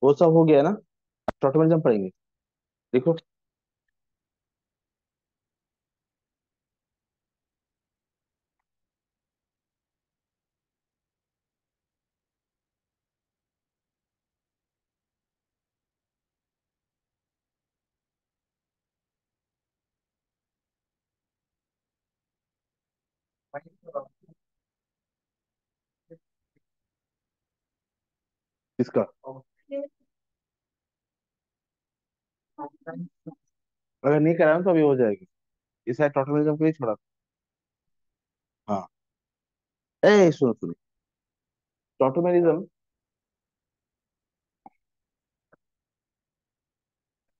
वो सब हो गया ना। टोटोमेरिज्म पढ़ेंगे। देखो। किसका? अगर नहीं कराया ना तो अभी हो जाएगी। इस साइड टोटोमेरिज्म को ही छोड़ा। हाँ। ए सुनो सुनो। टोटोमेरिज्म।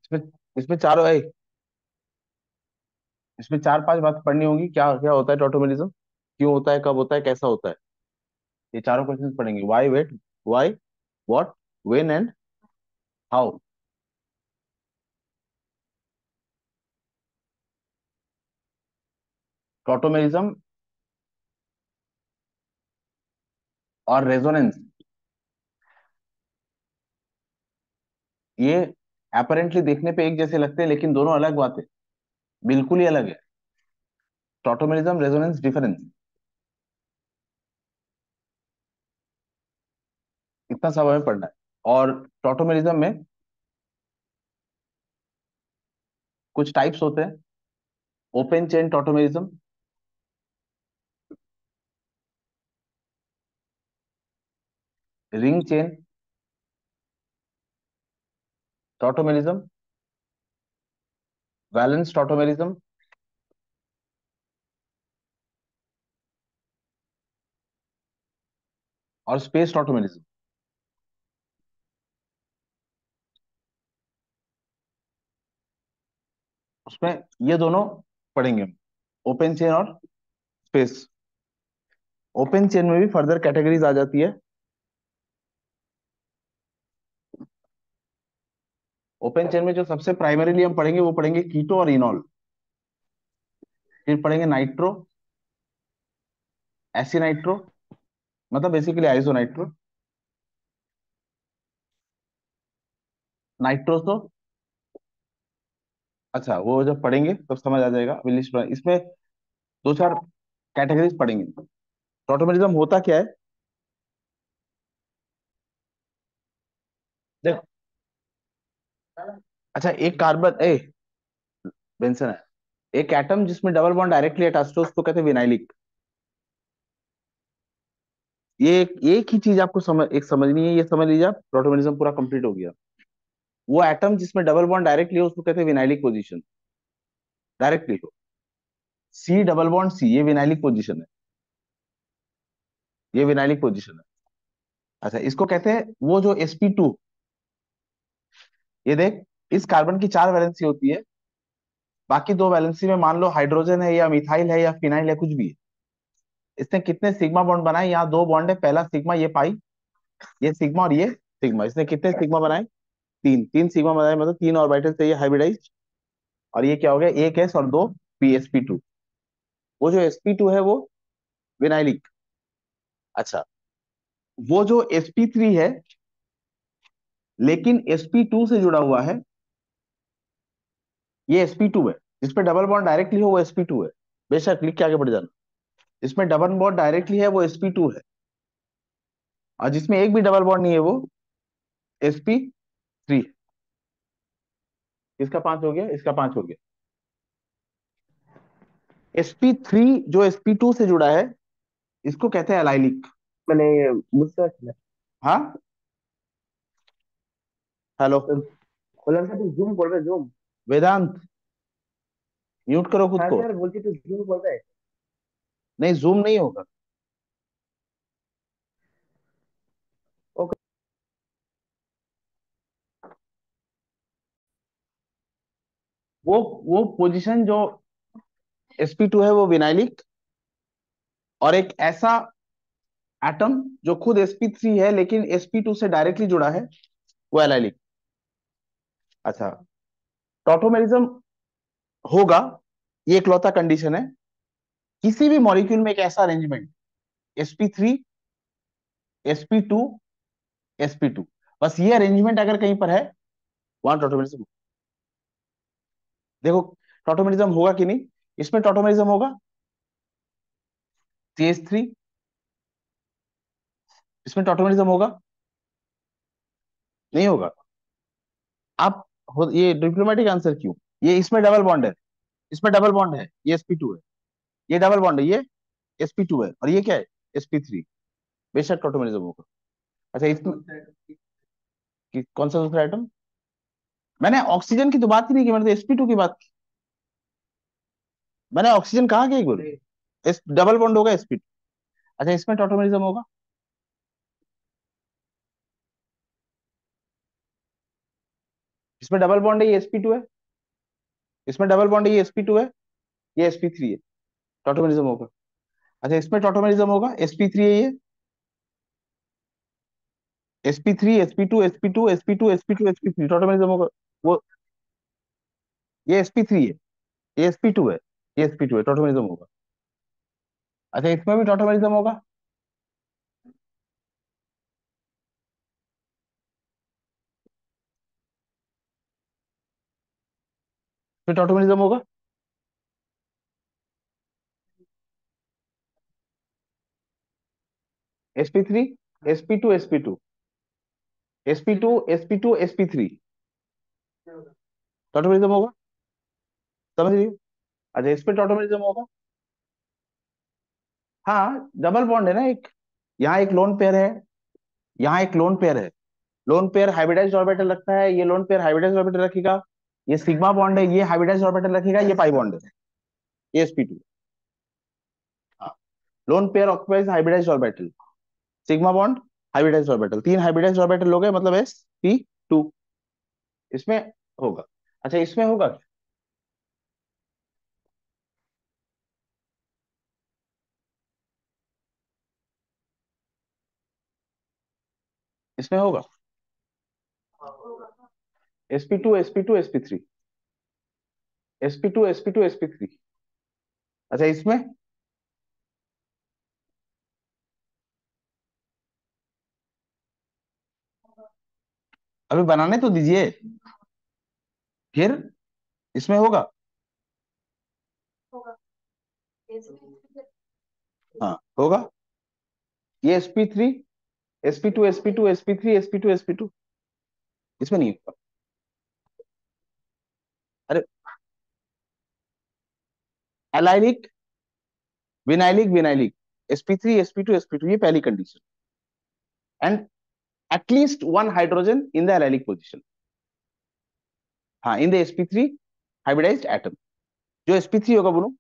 इसमें इसमें चारों है। इसमें चार पांच बात पढ़नी होगी। क्या क्या होता है टोटोमेरिज्म, क्यों होता है, कब होता है, कैसा होता है। ये चारों क्वेश्चन पढ़ेंगे। Why wait, why, what, when and how. Tautomerism और रेजोनेंस, ये अपेरेंटली देखने पे एक जैसे लगते हैं लेकिन दोनों अलग बातें, बिल्कुल ही अलग है। टोटोमेरिज्म रेजोनेंस डिफरेंस, इतना सब हमें पढ़ना है। और टोटोमेरिज्म में कुछ टाइप्स होते हैं। Open chain tautomerism, ring chain tautomerism, valence tautomerism और स्पेस टोटोमेरिज्म। उसमें ये दोनों पढ़ेंगे हम, ओपन चेन और स्पेस। ओपन चेन में भी फर्दर कैटेगरीज आ जाती है। ओपन चेन में जो सबसे प्राइमरीली हम पढ़ेंगे वो पढ़ेंगे कीटो और इनॉल। फिर पढ़ेंगे नाइट्रो, एसिनाइट्रो, मतलब बेसिकली आइसोनाइट्रो, नाइट्रोसो। अच्छा, वो जब पढ़ेंगे तब समझ आ जाएगा। अभी लिस्ट इसमें दो चार कैटेगरीज पढ़ेंगे। टोटोमेरिज्म होता क्या है? देखो। अच्छा, एक कार्बन ए बेंसन है। एक एटम जिसमें डबल बॉन्ड डायरेक्टली अटैच्ड हो उसको कहते हैं विनाइलिक। ये एक ही चीज आपको समझनी है, ये समझ लीजिए आप, टोटोमेरिज्म पूरा कंप्लीट हो गया। वो एटम जिसमें डबल बॉन्ड डायरेक्टली हो उसको कहते हैं विनाइलिक पोजीशन। डायरेक्टली हो। सी डबल बॉन्ड सी, ये विनाइलिक पोजीशन है। ये विनाइलिक पोजीशन है। अच्छा, इसको कहते हैं वो जो sp2। ये देख, इस कार्बन की चार वैलेंसी होती है। बाकी दो वैलेंसी में मान लो हाइड्रोजन है या मिथाइल है या फिनाइल है, कुछ भी है। इसने कितने सिग्मा बॉन्ड बनाए? यहाँ दो बॉन्ड है, पहला सिग्मा, ये पाई, ये सिग्मा और ये सिग्मा। इसने कितने सिग्मा बनाए? तीन। तीन सिग्मा बनाए, मतलब तीन ऑर्बिटल चाहिए हाइब्रिडाइज। और ये क्या हो गया? एक एस और दो पी, sp2। वो जो sp2 है वो विनाइलिक। अच्छा, वो जो sp3 है लेकिन sp2 से जुड़ा हुआ है, ये sp2 है। जिसपे डबल बॉन्ड डायरेक्टली हो वो sp2 है। बेशक लिख के आगे बढ़ जाना। जिसमें डबल बॉन्ड डायरेक्टली है वो sp2 है, और जिसमें एक भी डबल बॉन्ड नहीं है वो sp3। इसका पांच हो गया, इसका पांच हो गया। sp3 जो sp2 से जुड़ा है इसको कहते हैं एलाइलिक। মানে বুঝতে পারছি না। हाँ। हेलो। তো বললাম স্যার একটু জুম করবে, জুম। वेदांत, म्यूट करो खुद হ্যাঁ को। স্যার, বলছি একটু জুম করবে। नहीं, जूम नहीं होगा। ওকে। वो वो पोजीशन जो sp2 है वो विनाइलिक। और एक ऐसा एटम जो खुद sp3 है लेकिन sp2 से डायरेक्टली जुड़ा है, वो एलाइलिक। अच्छा, टॉटोमेरिज्म होगा, ये इकलौता कंडीशन है किसी भी मॉलिक्यूल में एक ऐसा अरेंजमेंट, sp3, sp2, sp2। बस ये अरेंजमेंट अगर कहीं पर है, वहां टॉटोमेरिज्म। देखो टॉटोमेरिज्म होगा कि नहीं, इसमें टॉटोमेरिज्म होगा। CH3, इसमें टॉटोमेरिज्म होगा, नहीं होगा। आप ये डिप्लोमेटिक आंसर क्यों? ये इसमें डबल बॉन्ड है, इसमें डबल बॉन्ड है, ये sp2 है, ये डबल बॉन्ड है, ये sp2 है, और ये क्या है, sp3। बेशक टॉटोमेरिज्म होगा। अच्छा इसमें कौन सा दूसरा आइटम? मैंने ऑक्सीजन की तो बात ही नहीं की, मैंने तो sp2 की बात की। मैंने ऑक्सीजन कहा क्या एक बार? इस डबल बॉन्ड होगा sp2। अच्छा इसमें टॉटोमेरिज्म होगा, इसमें डबल बॉन्ड है, ये sp2 है, इसमें डबल बॉन्ड है, ये sp2 है, ये sp3 है, टॉटोमेरिज्म होगा। अच्छा इसमें टॉटोमेरिज्म होगा, sp3 है ये, sp3 sp2 sp2 sp2 sp2 sp3, tautomerism होगा। वो ये sp3 है, ये sp2 है, ये sp2 है, टॉटोमेरिज्म होगा। अच्छा इसमें भी टॉटोमेरिज्म होगा, फिर टॉटोमेरिज्म होगा। sp3 sp2 sp2 sp2 sp2 sp3, tautomerism होगा। समझ रही हो? अच्छा इस पे टॉटोमेरिज्म होगा। हाँ डबल बॉन्ड है ना एक, यहाँ एक लोन पेयर है, यहाँ एक लोन पेयर है। लोन पेयर हाइब्रिडाइज्ड ऑर्बिटल रखता है, ये लोन पेयर हाइब्रिडाइज्ड ऑर्बिटल रखेगा। ये सिग्मा बॉन्ड है, ये हाइब्रिडाइज्ड ऑर्बिटल रखेगा, ये पाई बॉन्ड है, ये sp2। हाँ, lone pair occupies hybridised orbital, sigma bond hybridised orbital, तीन हाइब्रिडाइज्ड ऑर्बिटल हो गए, मतलब sp2। इसमें होगा। अच्छा इसमें होगा क्या? इसमें होगा sp2 sp2 sp3 sp2 sp2 sp3। अच्छा इसमें अभी बनाने तो दीजिए, फिर इसमें होगा। हाँ होगा, ये sp3 sp2 sp2 sp3 sp2 sp2, इसमें नहीं होगा। अरे allylic vinylic vinylic, sp3 sp2 sp2, ये पहली condition. And at least one hydrogen in the allylic position. हाँ in the sp3 hybridised atom. जो sp3 होगा बोलो,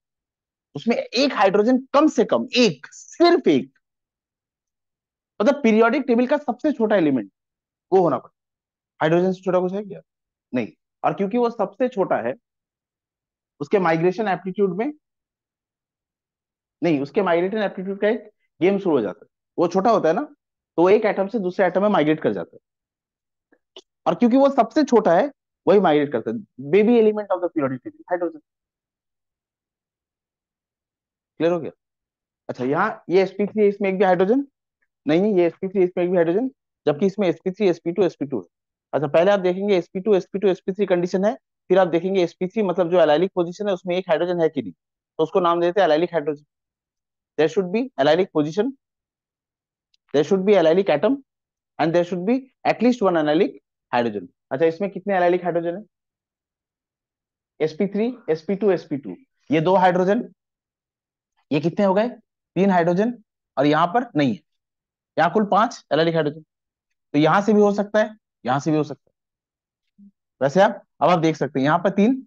उसमें एक हाइड्रोजन कम से कम, एक, सिर्फ एक, मतलब पीरियोडिक टेबल का सबसे छोटा एलिमेंट वो होना पड़ेगा। हाइड्रोजन से छोटा कुछ है क्या? नहीं। और क्योंकि वो सबसे छोटा है, उसके माइग्रेशन एप्टीट्यूड में, नहीं, उसके माइग्रेशन एप्टीट्यूड का एक गेम शुरू हो जाता है। वो छोटा होता है ना, तो वो एक एटम से दूसरे एटम में माइग्रेट कर जाता है। और क्योंकि वो सबसे छोटा है, वही माइग्रेट करता है। Baby element of the periodic table hydrogen. Clear हो गया? अच्छा यहाँ ये sp3 है, इसमें एक भी हाइड्रोजन नहीं है, ये sp3 इसमें एक भी हाइड्रोजन, जबकि इसमें sp3 sp2 sp2 है। अच्छा पहले आप देखेंगे sp2 sp2 sp3 कंडीशन है, फिर आप देखेंगे sp3 मतलब जो एलाइलिक पोजीशन है उसमें एक हाइड्रोजन है कि नहीं, तो उसको नाम देते हैं allylic hydrogen. There should be allylic position, there should be allylic atom, and there should be at least one allylic hydrogen. अच्छा इसमें कितने एनालिक हाइड्रोजन है? sp3 sp2 sp2, ये दो हाइड्रोजन, ये कितने हो गए, तीन हाइड्रोजन, और यहाँ पर नहीं है, यहाँ कुल पांच एनालिक हाइड्रोजन। तो यहां से भी हो सकता है, यहां से भी हो सकता है। वैसे आप अब आप देख सकते हैं यहाँ पर तीन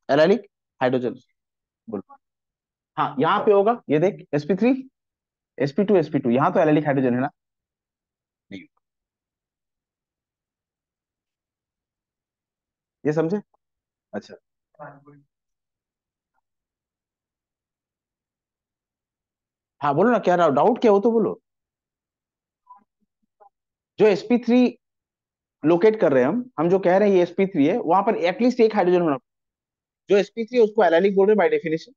एनालिक हाइड्रोजन। बोलो। हाँ यहाँ पे होगा, ये देख sp3 sp2 sp2, यहाँ तो एनालिक हाइड्रोजन है ना? नहीं। ये समझे? अच्छा हाँ बोलो ना, क्या डाउट क्या हो तो बोलो। जो sp3 लोकेट कर रहे हैं हम जो कह रहे हैं ये sp3 है, वहां पर एटलीस्ट एक हाइड्रोजन होना। जो sp3 है उसको एलाइलिक बोल रहे हैं बाय डेफिनेशन,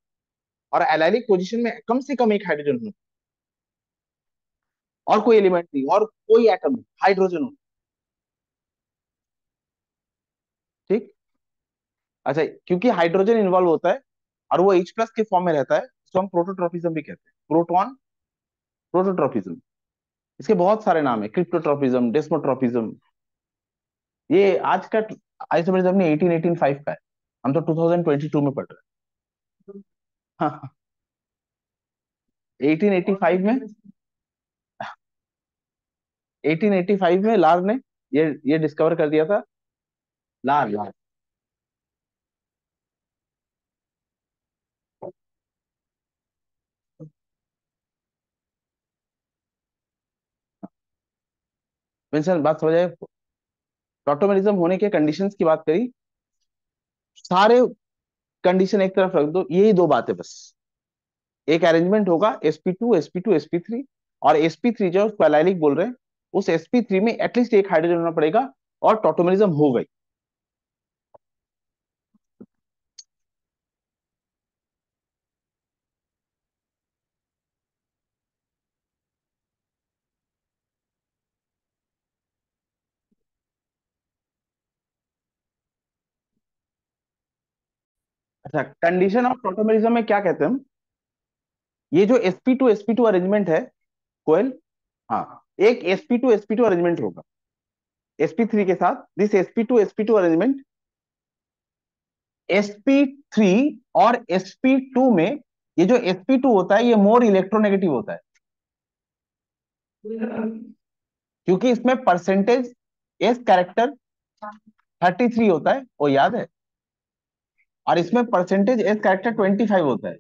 और एलाइलिक पोजीशन में कम से कम एक हाइड्रोजन होना, और कोई एलिमेंट नहीं, और कोई एटम नहीं, हाइड्रोजन हो। ठीक। अच्छा, क्योंकि हाइड्रोजन इन्वॉल्व होता है और वो H प्लस के फॉर्म में रहता है, तो हम प्रोटोट्रॉपिज्म भी कहते हैं, प्रोटॉन प्रोटोट्रॉपिज्म। इसके बहुत सारे नाम है, क्रिप्टोट्रॉपिज्म, डेस्मोट्रॉपिज्म। ये आज का आइसोमेरिज्म अपने 1885 का है, हम तो 2022 में पढ़ रहे हैं। हाँ, 1885 में, 1885 में लार ने ये डिस्कवर कर दिया था। लार लार मेंशन बात समझ आए। ऑटोमेटिज्म होने के कंडीशंस की बात करी, सारे कंडीशन एक तरफ रख दो, यही दो बातें बस। एक अरेंजमेंट होगा sp2 sp3, और sp3 जो उसको एलाइलिक बोल रहे हैं, उस sp3 में एटलीस्ट एक हाइड्रोजन होना पड़ेगा, और टॉटोमेरिज्म हो गई। अच्छा, कंडीशन ऑफ टॉटोमेरिज्म में क्या कहते हैं हम, ये जो sp2 अरेंजमेंट है कोयल, हाँ, एक sp2 अरेंजमेंट होगा sp3 के साथ, दिस sp2 अरेंजमेंट, sp3 और sp2 में, ये जो sp2 होता है ये मोर इलेक्ट्रोनेगेटिव होता है, क्योंकि इसमें परसेंटेज एस कैरेक्टर 33 होता है, वो याद है, और इसमें परसेंटेज एस कैरेक्टर 25 होता है।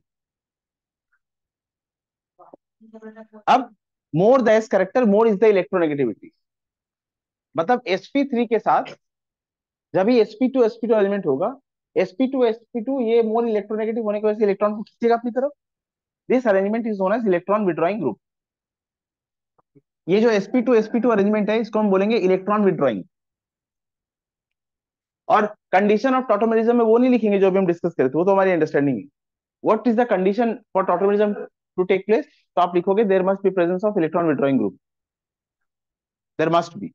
अब more the S character more is the electronegativity, मतलब sp3 के साथ जब भी sp2 एलिमेंट होगा, sp2 ये मोर इलेक्ट्रोनेगेटिव होने की वजह से इलेक्ट्रॉन को खींचेगा अपनी तरफ। This arrangement is known as electron withdrawing group. ये जो sp2 अरेंजमेंट है, इसको हम बोलेंगे इलेक्ट्रॉन विड्रॉइंग। और कंडीशन ऑफ टॉटोमेरिज्म में वो नहीं लिखेंगे जो अभी हम डिस्कस करे थे, वो तो हमारी अंडरस्टैंडिंग है। What is the condition for tautomerism to take place, तो आप लिखोगे there must be presence of electron withdrawing group, there must be.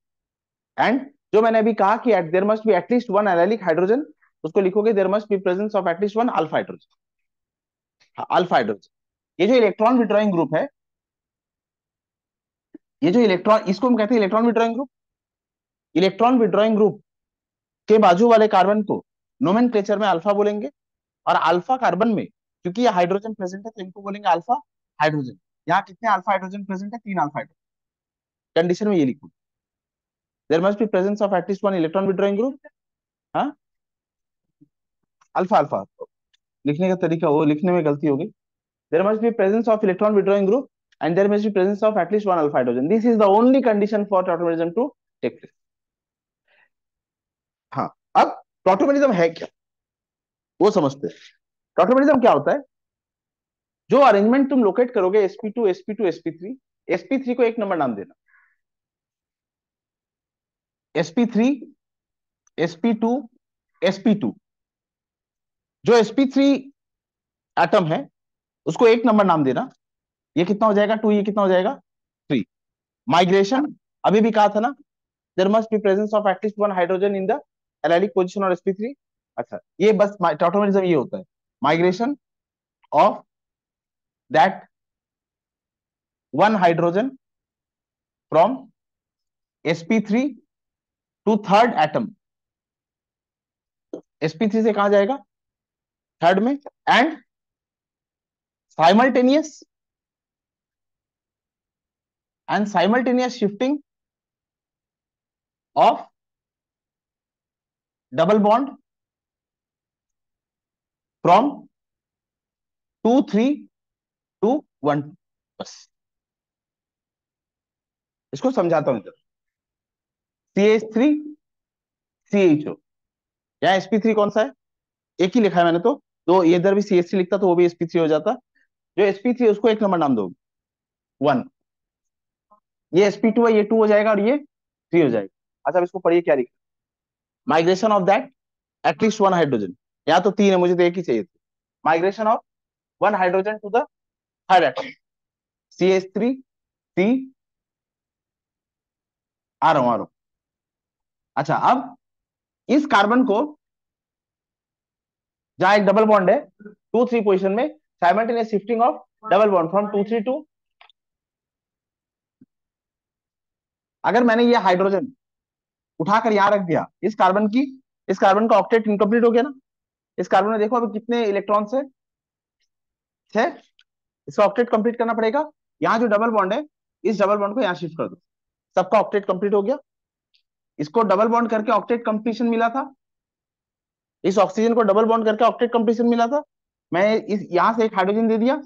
And जो मैंने अभी कहा कि there must be at least one allylic hydrogen, उसको लिखोगे there must be presence of at least one alpha hydrogen. Alpha hydrogen, ये जो इलेक्ट्रॉन विड्रॉइंग ग्रुप है, ये जो इलेक्ट्रॉन, इसको हम कहते हैं electron withdrawing group. Electron withdrawing group के बाजू वाले कार्बन को नोमेनक्लेचर में अल्फा बोलेंगे, और अल्फा कार्बन में क्योंकि ये हाइड्रोजन प्रेजेंट है तो इनको बोलेंगे अल्फा हाइड्रोजन। यहाँ कितने अल्फा हाइड्रोजन प्रेजेंट है, 3 अल्फा हाइड्रोजन। कंडीशन में ये लिखो, there must be presence of at least one electron withdrawing group. हाँ, अल्फा अल्फा लिखने का तरीका, वो लिखने में गलती हो गई। There must be presence of electron withdrawing group and there must be presence of at least one alpha hydrogen, this is the only condition for tautomerism to take place. हाँ, अब टॉटोमेरिज्म है क्या, वो समझते हैं। टॉटोमेरिज्म क्या होता है, जो अरेंजमेंट तुम लोकेट करोगे sp2 sp3 को एक नंबर नाम देना, sp3 sp2 sp2। जो sp3 एटम है उसको एक नंबर नाम देना, ये कितना हो जाएगा 2, ये कितना हो जाएगा 3। माइग्रेशन, अभी भी कहा था ना, there must be presence of at least one hydrogen in the allylic position और sp3। अच्छा, ये बस टॉटोमेरिज्म ये होता है, migration of that one hydrogen from sp3 to third atom, sp3 से कहा जाएगा थर्ड में, and simultaneous shifting of double bond from 2 3 to 1। बस इसको समझाता हूं इधर, CH3 CHO, यहाँ sp3 कौन सा है, एक ही लिखा है मैंने तो ये इधर भी CH3 लिखता तो वो भी sp3 हो जाता। जो sp3 है उसको एक नंबर नाम दो, 1। ये sp2 है, ये 2 हो जाएगा और ये 3 हो जाएगा। अच्छा, अब इसको पढ़िए क्या लिखा, migration of that at least one hydrogen, यहाँ तो 3 है, मुझे तो एक ही चाहिए था। Migration of one hydrogen to the third atom, CH3 C, आ रहा हूं। अच्छा, अब इस कार्बन को जहां एक डबल बॉन्ड है 2 3 पोजिशन में, simultaneous shifting of double bond from 2 3 to, अगर मैंने ये हाइड्रोजन उठाकर यहां रख दिया, इस कार्बन का ऑक्टेट इनकम्प्लीट हो गया ना। इस कार्बन में देखो अभी कितने इलेक्ट्रॉन्स है, 6। इसका ऑक्टेट कंप्लीट करना पड़ेगा। यहाँ जो डबल बॉन्ड है, इस डबल बॉन्ड को यहाँ शिफ्ट कर दो, सबका ऑक्टेट कंप्लीट हो गया। इसको डबल बॉन्ड करके ऑक्टेट कंप्लीशन मिला था, इस ऑक्सीजन को डबल बॉन्ड करके ऑक्टेट कंप्लीशन मिला था। मैं इस यहां से एक हाइड्रोजन दे दिया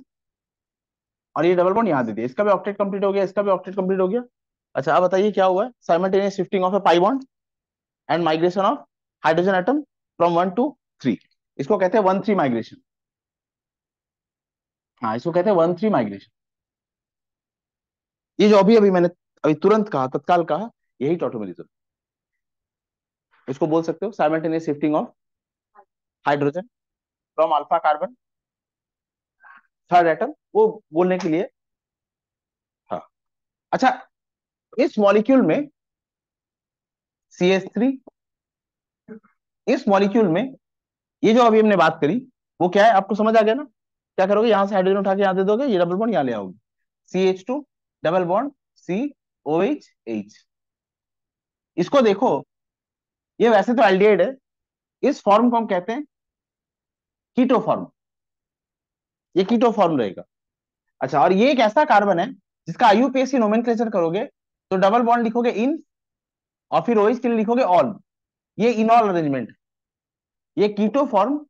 और ये डबल बॉन्ड यहां दे दिया, इसका भी ऑक्टेट कंप्लीट हो गया, इसका भी ऑक्टेट कंप्लीट हो गया। अच्छा अब बताइए क्या हुआ है, simultaneous shifting of A pi bond and migration of hydrogen atom from 1 to 3। इसको कहते हैं 1 3 माइग्रेशन। हाँ, इसको कहते हैं 1 3 माइग्रेशन। ये जो अभी अभी मैंने अभी तुरंत कहा, तत्काल कहा, यही टॉटोमेरिज्म। इसको बोल सकते हो simultaneous shifting of hydrogen from alpha carbon third atom, वो बोलने के लिए। हाँ। अच्छा, इस मॉलिक्यूल में CH3, इस मॉलिक्यूल में ये जो अभी हमने बात करी, वो क्या है आपको समझ आ गया ना। क्या करोगे, यहां से हाइड्रोजन उठा के यहां दे दोगे, ये डबल बॉन्ड यहां ले आओगे, CH2 डबल बॉन्ड COH। इसको देखो, ये वैसे तो एल्डिहाइड है, इस फॉर्म को हम कहते हैं कीटो फॉर्म, ये कीटो फॉर्म रहेगा। अच्छा, और ये एक ऐसा कार्बन है जिसका IUPAC नोमेनक्लेचर करोगे तो डबल बॉन्ड लिखोगे इन, और फिर OH के लिए लिखोगे ऑल। ये इनॉल अरेंजमेंट, ये कीटो फॉर्म,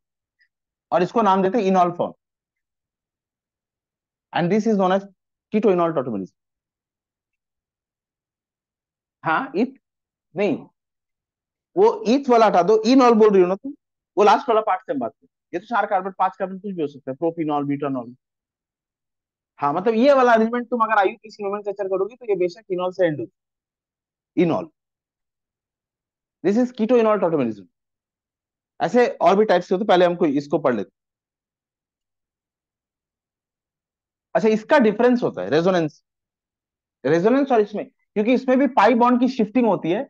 और इसको नाम देते हैं enol form, and this is known as keto enol tautomerism. हाँ, इत नहीं, वो ईथ वाला हटा दो, इनॉल बोल रही हो ना तुम, वो लास्ट वाला पार्ट से हम बात करें। ये तो 4 कार्बन 5 कार्बन कुछ भी हो सकता है, प्रोपिनॉल ब्यूटानॉल। हाँ, मतलब ये वाला अरेंजमेंट तुम अगर IUPAC नोमेनक्लेचर करोगे तो ये बेशक इनॉल से एंड हो, enol. This is keto enol tautomerism. ऐसे और भी टाइप्स के होते, पहले हमको इसको पढ़ लेते। अच्छा, इसका डिफरेंस होता है रेजोनेंस, रेजोनेंस और इसमें, क्योंकि इसमें भी पाई बॉन्ड की शिफ्टिंग होती है,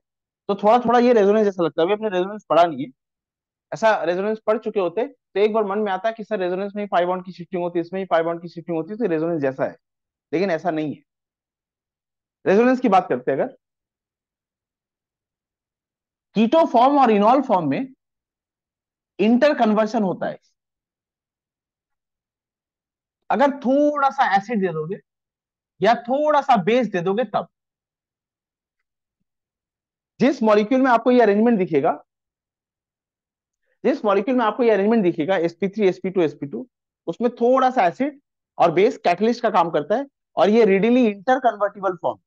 तो थोड़ा थोड़ा ये रेजोनेंस जैसा लगता है। अभी अपने रेजोनेंस पढ़ा नहीं है, ऐसा रेजोनेंस पढ़ चुके होते तो एक बार मन में आता है कि सर रेजोनेंस में ही पाई बॉन्ड की शिफ्टिंग होती है, इसमें ही पाई बॉन्ड की शिफ्टिंग होती है, तो रेजोनेंस जैसा है, लेकिन ऐसा नहीं है। रेजोनेंस की बात करते हैं अगर, कीटो फॉर्म और इनॉल फॉर्म में इंटर कन्वर्शन होता है। अगर थोड़ा सा एसिड दे दोगे या थोड़ा सा बेस दे दोगे तब, जिस मॉलिक्यूल में आपको ये अरेंजमेंट दिखेगा, जिस मॉलिक्यूल में आपको ये अरेंजमेंट दिखेगा sp3 sp2 sp2, उसमें थोड़ा सा एसिड और बेस कैटलिस्ट का काम करता है, और ये रिडीली इंटर कन्वर्टिबल फॉर्म,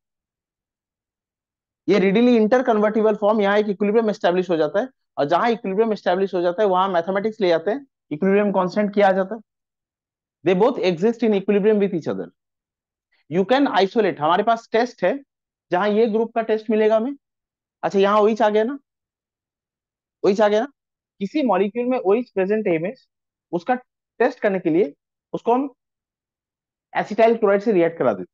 ये रिडीली इंटर कन्वर्टिबल फॉर्म, यहाँ एक इक्विलिब्रियम एस्टेब्लिश हो जाता है, और जहां इक्विलिब्रियम एस्टेब्लिश हो जाता है वहां मैथमेटिक्स ले जाते हैं, इक्विलिब्रियम कांस्टेंट किया जाता है। They both exist in equilibrium with each other. You can isolate, हमारे पास टेस्ट है जहां ये ग्रुप का टेस्ट मिलेगा हमें। अच्छा, यहाँ OH आ गया ना, OH आ गया ना, किसी मॉलिक्यूल में OH प्रेजेंट है में, उसका टेस्ट करने के लिए उसको हम एसिटाइल क्लोराइड से रिएक्ट करा देते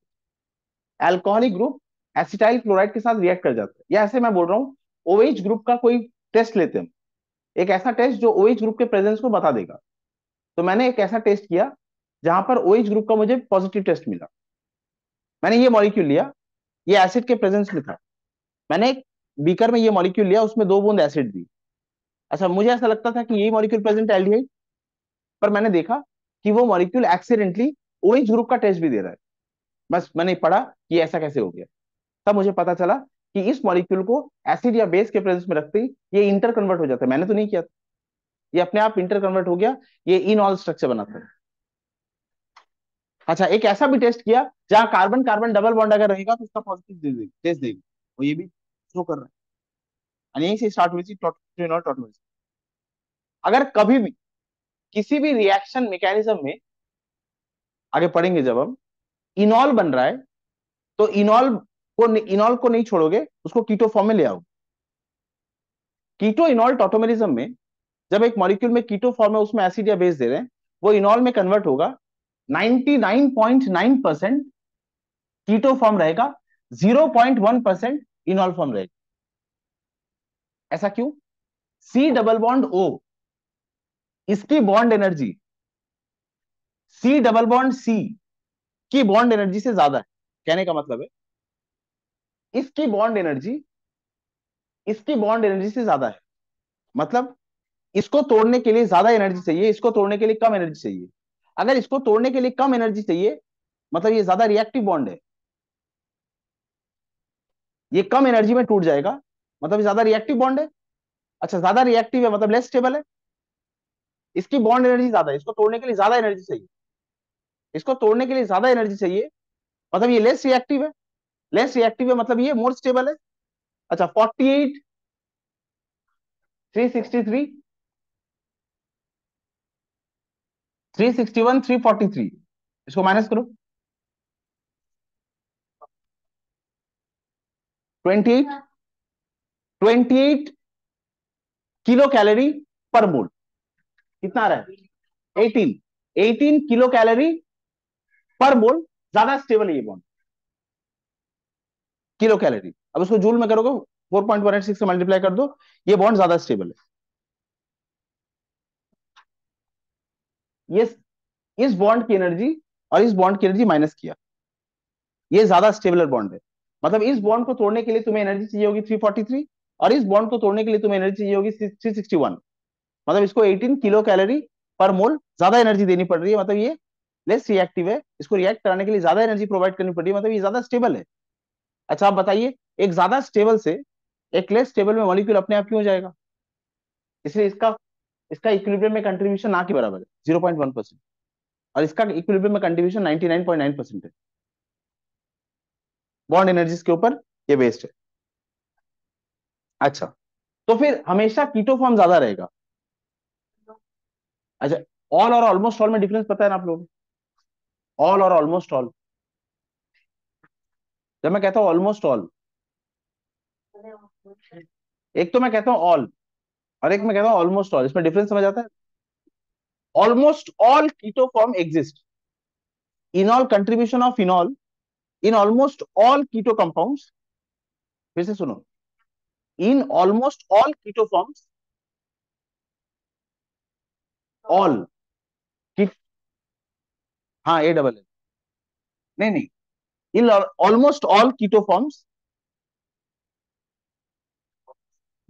हैं। अल्कोहलिक ग्रुप एसिटाइल क्लोराइड के साथ रिएक्ट कर जाता है, या ऐसे मैं बोल रहा हूँ, OH ग्रुप का कोई टेस्ट लेते हैं, एक ऐसा टेस्ट जो OH ग्रुप के प्रेजेंस को बता देगा। तो मैंने एक ऐसा टेस्ट किया जहां पर OH ग्रुप का मुझे पॉजिटिव टेस्ट मिला। मैंने ये मॉलिक्यूल लिया, ये एसिड के प्रेजेंस में था, मैंने एक बीकर में ये मॉलिक्यूल लिया, उसमें 2 बूंद एसिड दी। अच्छा, मुझे ऐसा लगता था कि यही मॉलिक्यूल प्रेजेंट है एल्डिहाइड, पर मैंने देखा कि वो मॉलिक्यूल एक्सीडेंटली OH ग्रुप का टेस्ट भी दे रहा है। बस मैंने पढ़ा कि ऐसा कैसे हो गया, तब मुझे पता चला कि इस मॉलिक्यूल को एसिड या बेस के प्रेजेंस में रखते ही ये इंटर कन्वर्ट हो जाता है। मैंने तो नहीं किया था, ये अपने आप इंटर कन्वर्ट हो गया, ये इनऑल स्ट्रक्चर बनाता है। अच्छा, एक ऐसा भी टेस्ट किया जहां कार्बन कार्बन डबल बॉन्ड अगर रहेगा तो उसका पॉजिटिव दे देगी, टेस्ट देगी, और ये भी शो कर रहा है। और यहीं से स्टार्ट हुई थी टॉटोमेरिज्म। अगर कभी भी किसी भी रिएक्शन मैकेनिज्म में, आगे पढ़ेंगे जब हम, इनॉल बन रहा है, तो इनॉल को नहीं छोड़ोगे, उसको कीटो फॉर्म में ले आओ। कीटो इनॉल टॉटोमेरिज्म में जब एक मॉलिक्यूल में कीटो फॉर्म है, उसमें एसिड या बेस दे रहे हैं, वो इनॉल में कन्वर्ट होगा, 99.9% कीटो फॉर्म रहेगा, 0.1% इनॉल फॉर्म रहेगा। ऐसा क्यों? C डबल बॉन्ड O इसकी bond energy C double bond C की बॉन्ड एनर्जी से ज्यादा है। कहने का मतलब है इसकी बॉन्ड एनर्जी इसकी बॉन्ड एनर्जी से ज्यादा है। मतलब इसको तोड़ने के लिए ज्यादा एनर्जी चाहिए, इसको तोड़ने के लिए कम एनर्जी चाहिए। अगर इसको तोड़ने के लिए कम एनर्जी चाहिए मतलब ये ज्यादा रिएक्टिव बॉन्ड है, ये कम एनर्जी में टूट जाएगा, मतलब ये ज्यादा रिएक्टिव बॉन्ड है। अच्छा, ज्यादा रिएक्टिव है मतलब लेस स्टेबल है। इसकी बॉन्ड एनर्जी ज्यादा है, इसको तोड़ने के लिए ज्यादा एनर्जी चाहिए, इसको तोड़ने के लिए ज्यादा एनर्जी चाहिए, मतलब ये लेस रिएक्टिव है। लेस रिएक्टिव है मतलब ये मोर स्टेबल है। अच्छा, 48, 363, 361, 343, इसको माइनस करो। 28, 28 किलो कैलोरी पर मोल। कितना आ रहा है? 18, 18 किलो कैलोरी पर मोल। ज्यादा स्टेबल है ये बॉन्ड, किलो कैलोरी। अब उसको जूल में करोगे, 4.186 से मल्टीप्लाई कर दो, ये बॉन्ड ज्यादा स्टेबल है। ये इस बॉन्ड की एनर्जी और इस बॉन्ड की एनर्जी माइनस किया, ये ज्यादा स्टेबल बॉन्ड है। मतलब इस बॉन्ड को तोड़ने के लिए तुम्हें एनर्जी चाहिए होगी 343, और इस बॉन्ड को तोड़ने के लिए तुम्हें एनर्जी चाहिए होगी 361। मतलब इसको 18 किलो कैलोरी पर मोल ज्यादा एनर्जी देनी पड़ रही है, मतलब ये लेस रिएक्टिव है, इसको रिएक्ट कराने के लिए ज्यादा एनर्जी प्रोवाइड करनी पड़ रही है, मतलब ये ज्यादा स्टेबल है। अच्छा, आप बताइए, एक ज्यादा स्टेबल से एक लेस स्टेबल में मॉलिक्यूल अपने आप क्यों हो जाएगा? इसलिए इसका इसका इक्विलिब्रियम में कंट्रीब्यूशन ना के बराबर है, 0.1%, और इसका इक्विलिब्रियम में कंट्रीब्यूशन 99.9% है। बॉन्ड एनर्जीज के ऊपर ये बेस्ड है। अच्छा, तो फिर हमेशा कीटो फॉर्म ज्यादा रहेगा। अच्छा, ऑल और ऑलमोस्ट ऑल में डिफरेंस पता है ना आप लोगों को? ऑल और ऑलमोस्ट ऑल, जब मैं कहता हूं ऑलमोस्ट ऑल, एक तो मैं कहता हूं ऑल और एक मैं कहता हूं ऑलमोस्ट ऑल, इसमें डिफरेंस समझ आता है? Almost all keto form exist, enol contribution of enol in almost all keto compounds. फिर से सुनो, in almost all keto forms, all की, हाँ ए डबल एल, नहीं नहीं, in almost all keto forms,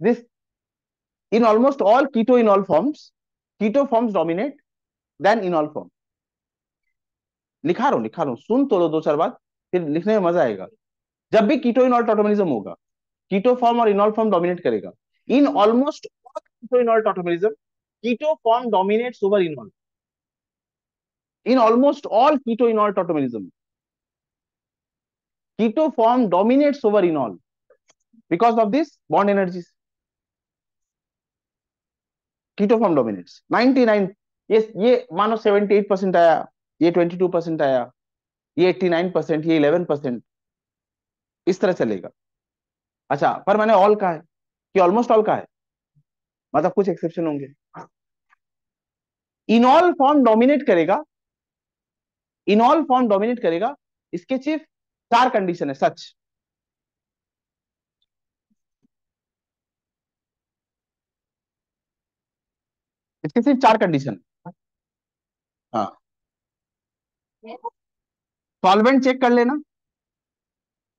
this, in almost all keto enol forms, keto forms dominate than enol form. लिखा रहा हूं, सुन तो लो दो चार बात, फिर लिखने में मजा आएगा। जब भी कीटो इनॉल टॉटोमेरिज्म होगा, कीटो फॉर्म और इनॉल फॉर्म डोमिनेट करेगा। In almost all keto enol tautomerism, keto form dominates over enol. In almost all keto enol tautomerism, keto form dominates over enol because of this bond energies. Keto form dominates 99, ये मानो 78% आया, ये 22% आया, ये 89%, ये 11%, इस तरह चलेगा। अच्छा, पर मैंने ऑल कहा है कि ऑलमोस्ट ऑल का है, मतलब कुछ एक्सेप्शन होंगे। इनॉल फॉर्म डोमिनेट करेगा, इनॉल फॉर्म डोमिनेट करेगा, इसके सिर्फ चार कंडीशन है सच। इसके सिर्फ चार कंडीशन। हाँ, सॉल्वेंट चेक कर लेना,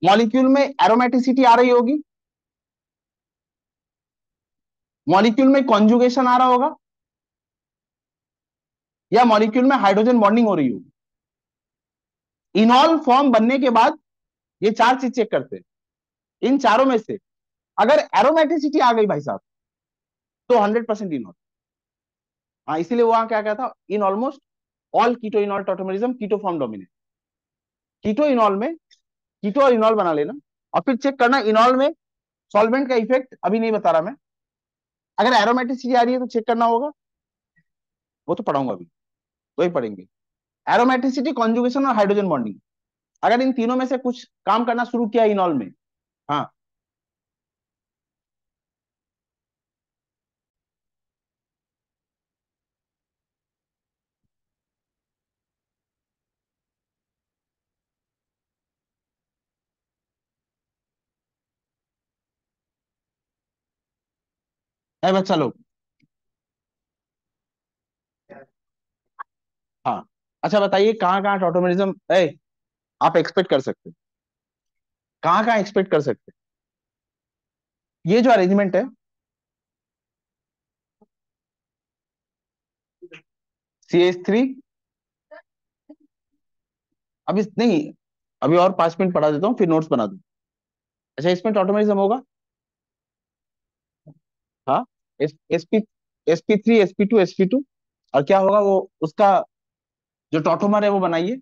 मॉलिक्यूल में एरोमेटिसिटी आ रही होगी, मॉलिक्यूल में कॉन्जुगेशन आ रहा होगा, या मॉलिक्यूल में हाइड्रोजन बॉन्डिंग हो रही होगी। इनॉल फॉर्म बनने के बाद ये चार चीज चेक करते हैं। इन चारों में से अगर एरोमेटिसिटी आ गई भाई साहब, तो 100% इनॉल। हाँ, इसीलिए वहां क्या कहता, in almost all keto enol tautomerism keto form dominate. Keto enol में कीटो और इनॉल बना लेना, और फिर चेक करना इनॉल में सॉल्वेंट का इफेक्ट अभी नहीं बता रहा मैं, अगर एरोमेटिसिटी आ रही है तो चेक करना होगा, वो तो पढ़ाऊंगा अभी, वही पढ़ेंगे। एरोमेटिसिटी, कॉन्जुगेशन और हाइड्रोजन बॉन्डिंग, अगर इन तीनों में से कुछ काम करना शुरू किया इनॉल में। हाँ, है बच्चा लोग, अच्छा बताइए कहाँ कहाँ टॉटोमेरिज्म है आप एक्सपेक्ट कर सकते हैं, कहाँ कहाँ एक्सपेक्ट कर सकते हैं ये जो अरेंजमेंट है। CH3, अभी नहीं, अभी और 5 मिनट पढ़ा देता हूँ फिर नोट्स बना दूँ। अच्छा इसमें टॉटोमेरिज्म होगा। हाँ, SP, SP3, SP2, और क्या होगा वो उसका जो टॉटोमर है वो बनाइए।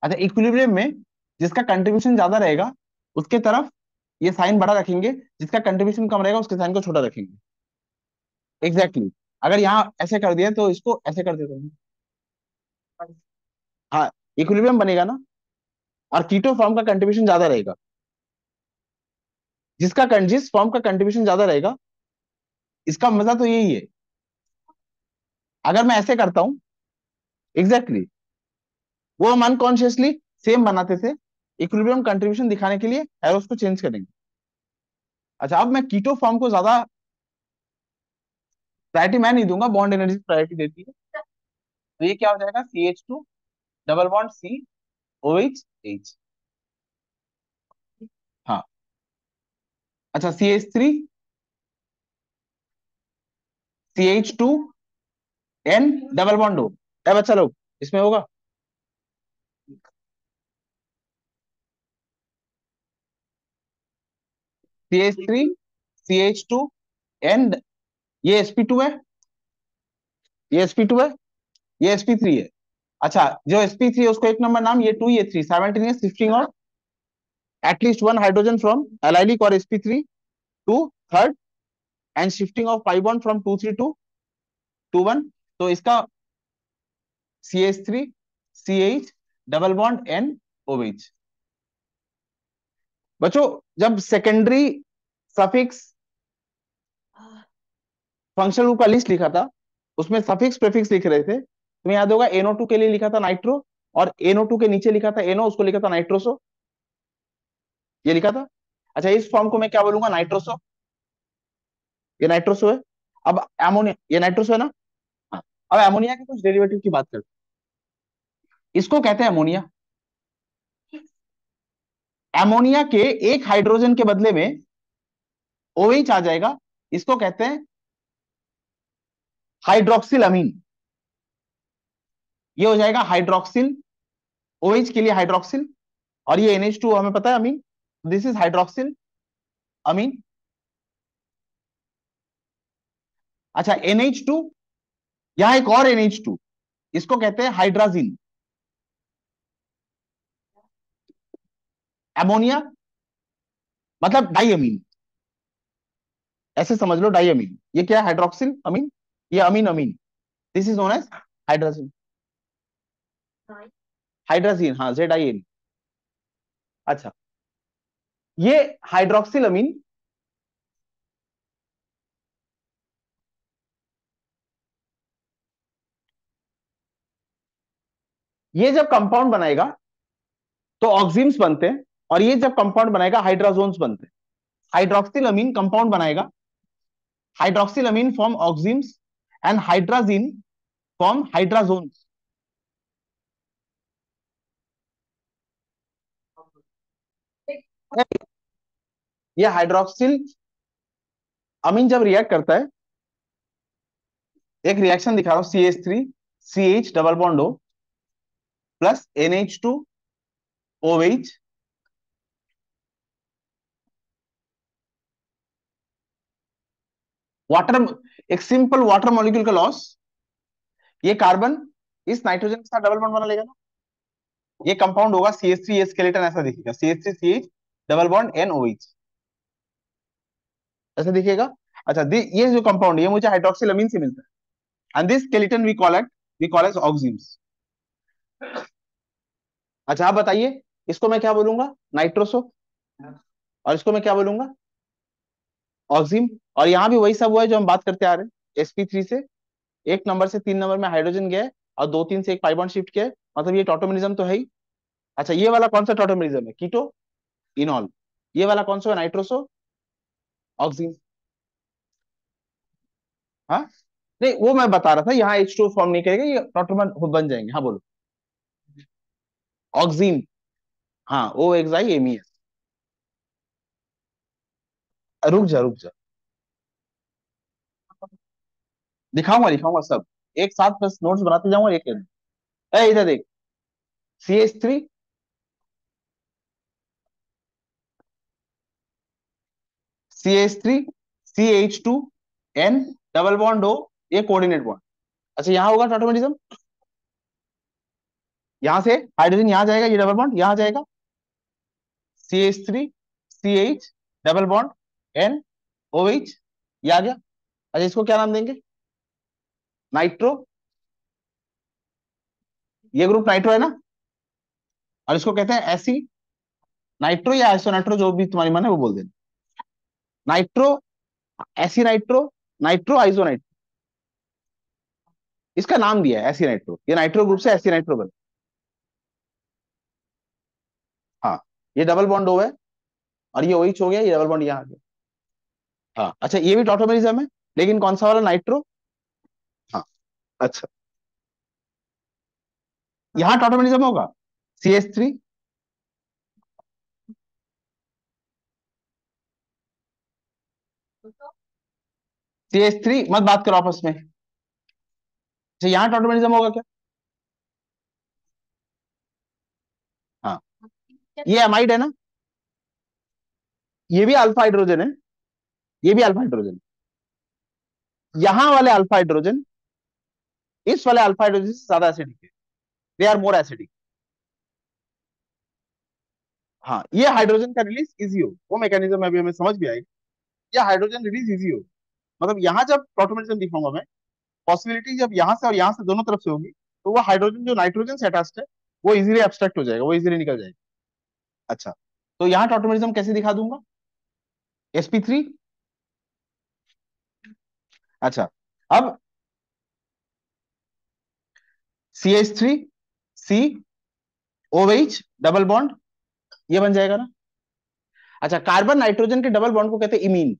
अच्छा इक्विलिब्रियम में जिसका कंट्रीब्यूशन ज्यादा रहेगा उसके तरफ ये साइन बड़ा रखेंगे, जिसका कंट्रीब्यूशन कम रहेगा उसके साइन को छोटा रखेंगे। Exactly exactly. अगर यहाँ ऐसे कर दिया तो इसको ऐसे कर देते हैं। हाँ, इक्विलिब्रियम बनेगा ना, और कीटो फॉर्म का कंट्रीब्यूशन ज्यादा रहेगा, जिस फॉर्म का कंट्रीब्यूशन ज्यादा रहेगा, इसका मजा तो यही है। अगर मैं ऐसे करता हूं, एग्जैक्टली exactly, वो हम अनकॉन्शियसली सेम बनाते थे, इक्विलिब्रियम कंट्रीब्यूशन दिखाने के लिए एरोस को चेंज करेंगे। अच्छा अब मैं कीटो फॉर्म को ज्यादा प्रायोरिटी मैं नहीं दूंगा, बॉन्ड एनर्जी प्रायोरिटी देती है। तो ये क्या हो जाएगा, CH2 double bond COH H। हाँ। अच्छा CH3 CH2 N double bond हो। अब अच्छा लोग इसमें होगा CH3 CH2 N, ये sp2 है, ये sp2 है, ये sp3 है। अच्छा जो sp3 है उसको एक नंबर नाम, ये 2 ये 3, simultaneous shifting of at least one hydrogen from allylic और sp3 to third, and shifting of pi bond from 2 3 to 2 1। तो इसका CH3 CH double bond NOH। बच्चों जब सेकेंडरी सफिक्स फंक्शनल ग्रुप का लिस्ट लिखा था, उसमें सफिक्स प्रीफिक्स लिख रहे थे, तुम्हें याद होगा NO2 के लिए लिखा था नाइट्रो, और NO2 के नीचे लिखा था NO, उसको लिखा था नाइट्रोसो, ये लिखा था। अच्छा इस फॉर्म को मैं क्या बोलूंगा, नाइट्रोसो, ये नाइट्रोसो है। अब एमोनिया, ये नाइट्रोसो है ना। हाँ। अब एमोनिया के कुछ डेरिवेटिव की बात करते हैं, इसको कहते हैं अमोनिया। एमोनिया के एक हाइड्रोजन के बदले में OH आ जाएगा, इसको कहते हैं हाइड्रोक्सिल अमीन। ये हो जाएगा हाइड्रोक्सिल, OH के लिए हाइड्रोक्सिल, और ये NH2 हमें पता है अमीन, दिस इज हाइड्रोक्सिल अमीन। अच्छा NH2, यहां एक और NH2, इसको कहते हैं हाइड्राजिन। एमोनिया मतलब डाई अमीन, ऐसे समझ लो डाई अमीन, ये क्या है, हाइड्रोक्सिल अमीन, ये amine amine, this is known as hydrazine. Hydrazine, हाँ ZIN। अच्छा ये हाइड्रोक्सिल अमीन, ये जब कंपाउंड बनाएगा तो ऑक्सिम्स बनते हैं, और ये जब कंपाउंड बनाएगा हाइड्राजोन्स बनते हैं। हाइड्रोक्सिल अमीन कंपाउंड बनाएगा, hydroxyl amine form oximes, and hydrazine form hydrazones. ये हाइड्रोक्सिल अमीन जब रिएक्ट करता है, एक रिएक्शन दिखा रहा हूं, CH3 CH double bond O plus NH2 OH, water, एक सिंपल वाटर मॉलिक्यूल का लॉस, ये कार्बन इस नाइट्रोजन के साथ डबल बॉन्ड बना लेगा ना, ये कंपाउंड होगा CH3, ये स्केलेटन ऐसा दिखेगा, CH3 CH double bond NOH, ऐसा दिखेगा। अच्छा ये जो कंपाउंड ये मुझे हाइड्रोक्सिल अमीन से मिलता है, and this skeleton we call as oximes. अच्छा आप बताइए इसको मैं क्या बोलूंगा, नाइट्रोसो, और इसको मैं क्या बोलूंगा, ऑक्सिम। और यहाँ भी वही सब हुआ है जो हम बात करते आ रहे हैं, sp3 से 1 नंबर से 3 नंबर में हाइड्रोजन गया है, और 2 3 से एक पाई बॉन्ड शिफ्ट किया है, मतलब ये टॉटोमेरिज्म तो है ही। अच्छा ये वाला कौन सा टॉटोमेरिज्म है, कीटो इनॉल। ये वाला कौन सा है, नाइट्रोसो ऑक्सिम। हाँ, नहीं वो मैं बता रहा था, यहाँ H2 फॉर्म नहीं करेगा, ये टॉटोमर बन जाएंगे। हाँ बोलो। ऑक्सीन। हाँ, ओ एक्साई एमीएस। रुक जा रुक जा, दिखाऊंगा दिखाऊंगा सब एक साथ, बस नोट्स बनाते जाऊंगा एक एक। इधर देख, CH3, CH3, CH2, N, double bond O, ये कोऑर्डिनेट बॉन्ड। अच्छा यहाँ होगा टॉटोमेरिज्म, यहां से हाइड्रोजन यहाँ जाएगा, ये डबल बॉन्ड यहाँ जाएगा, CH3, CH, double bond N, OH, ये आ गया। अच्छा इसको क्या नाम देंगे? नाइट्रो। ये ग्रुप नाइट्रो है ना, और इसको कहते हैं एसी नाइट्रो या आइसो नाइट्रो, जो भी तुम्हारी मन है वो बोल देना। Nitro, aci nitro, nitro iso nitro, इसका नाम दिया है एसी नाइट्रो, ये नाइट्रो ग्रुप से एसी नाइट्रो बना। हाँ, ये डबल बॉन्ड हो है, और ये OH हो गया, ये डबल बॉन्ड यहाँ आ गया। हाँ अच्छा, ये भी टॉटोमेरिज्म है, लेकिन कौन सा वाला? नाइट्रो। हाँ अच्छा, यहाँ टॉटोमेरिज्म होगा, CH3, CH3 मत बात करो आपस में। अच्छा यहाँ टॉटोमेरिज्म होगा क्या? हाँ, ये अमाइड है ना, ये भी अल्फा हाइड्रोजन है, ये भी अल्फा हाइड्रोजन। यहाँ वाले अल्फा हाइड्रोजन इस वाले अल्फा हाइड्रोजन से ज्यादा एसिडिक है, दे आर मोर एसिडिक। हाँ, ये हाइड्रोजन का रिलीज इजी हो, वो मैकेनिज्म अभी हमें समझ भी आएगा। ये हाइड्रोजन रिलीज इजी हो, मतलब यहाँ जब टॉटोमेरिज्म दिखाऊंगा मैं, पॉसिबिलिटी जब यहाँ से और यहाँ से दोनों तरफ से होगी, तो वो हाइड्रोजन जो नाइट्रोजन से अटैच्ड है, वो इजीली एब्स्ट्रैक्ट हो जाएगा, वो इजीली निकल जाएगा। अच्छा, तो यहाँ टॉटोमेरिज्म कैसे दिखा दूंगा? sp3। अच्छा, अब CH3, C, OH, double bond, ये बन जाएगा ना। अच्छा, कार्बन नाइट्रोजन के डबल बॉन्ड को कहते हैं imine.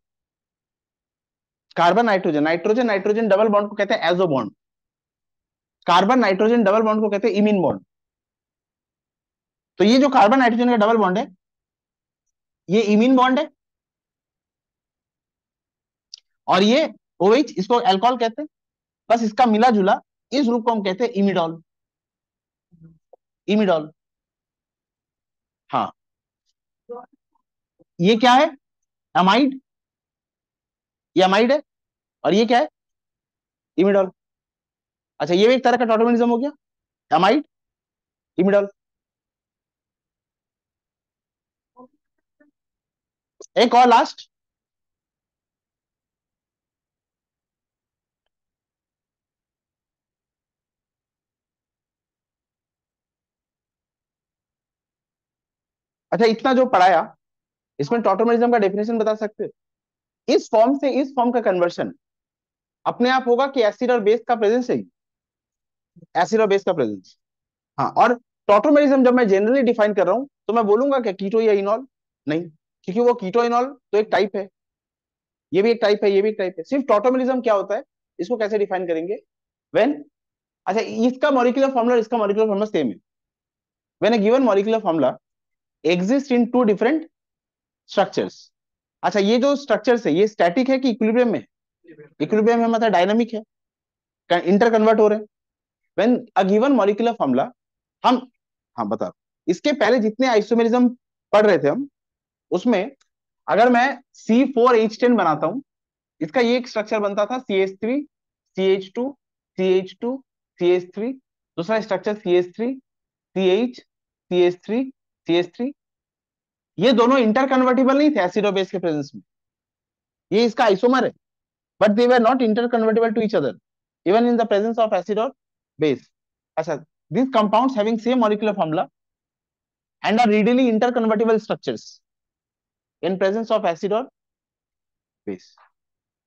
Carbon nitrogen, nitrogen nitrogen double bond को कहते हैं azo bond. Carbon nitrogen double bond को कहते हैं इमीन बॉन्ड। तो ये जो कार्बन नाइट्रोजन का डबल बॉन्ड है, ये इमीन बॉन्ड है, और ये OH, इसको अल्कोहल कहते हैं। बस इसका मिला जुला इस ग्रुप को हम कहते हैं इमिडॉल। इमिडॉल। हाँ, ये क्या है? अमाइड। ये अमाइड है, और ये क्या है? इमिडॉल। अच्छा, ये भी एक तरह का टॉटोमेरिज्म हो गया, अमाइड, इमिडॉल। एक और लास्ट। अच्छा, इतना जो पढ़ाया, इसमें टॉटोमेरिज्म का डेफिनेशन बता सकते हो? इस फॉर्म से इस फॉर्म का कन्वर्शन अपने आप होगा कि एसिड और बेस का प्रेजेंस है, एसिड और बेस का प्रेजेंस। हाँ, और टॉटोमेरिज्म जब मैं जनरली डिफाइन कर रहा हूं, तो मैं बोलूंगा क्या कीटो या इनॉल? नहीं, क्योंकि वो कीटो इनॉल तो एक टाइप है, ये भी एक टाइप है, ये भी एक टाइप है। सिर्फ टॉटोमेरिज्म क्या होता है, इसको कैसे डिफाइन करेंगे? व्हेन, अच्छा इसका मॉलिक्यूलर फॉर्मूला, इसका मॉलिक्यूलर फॉर्मूला सेम है। When a given molecular formula exist in two different structures. अच्छा, ये जो स्ट्रक्चर्स है, ये स्टैटिक है कि इक्विलिब्रियम में? इक्विलिब्रियम है, मतलब डायनामिक है, इंटर कन्वर्ट हो रहे हैं। When a given molecular formula, हम, हाँ बता, इसके पहले जितने आइसोमेरिज्म पढ़ रहे थे हम, उसमें अगर मैं C4H10 बनाता हूं, इसका ये एक स्ट्रक्चर बनता था, CH3, CH2, CH2, CH3। दूसरा structure CH3, CH, CH3, CH3। ये दोनों इंटर कन्वर्टिबल नहीं थे एसिड और बेस के प्रेजेंस में, ये इसका आइसोमर है, but they were not interconvertible to each other even in the presence of acid और बेस। अच्छा, these compounds having same molecular formula and are readily interconvertible structures in presence of acid or base।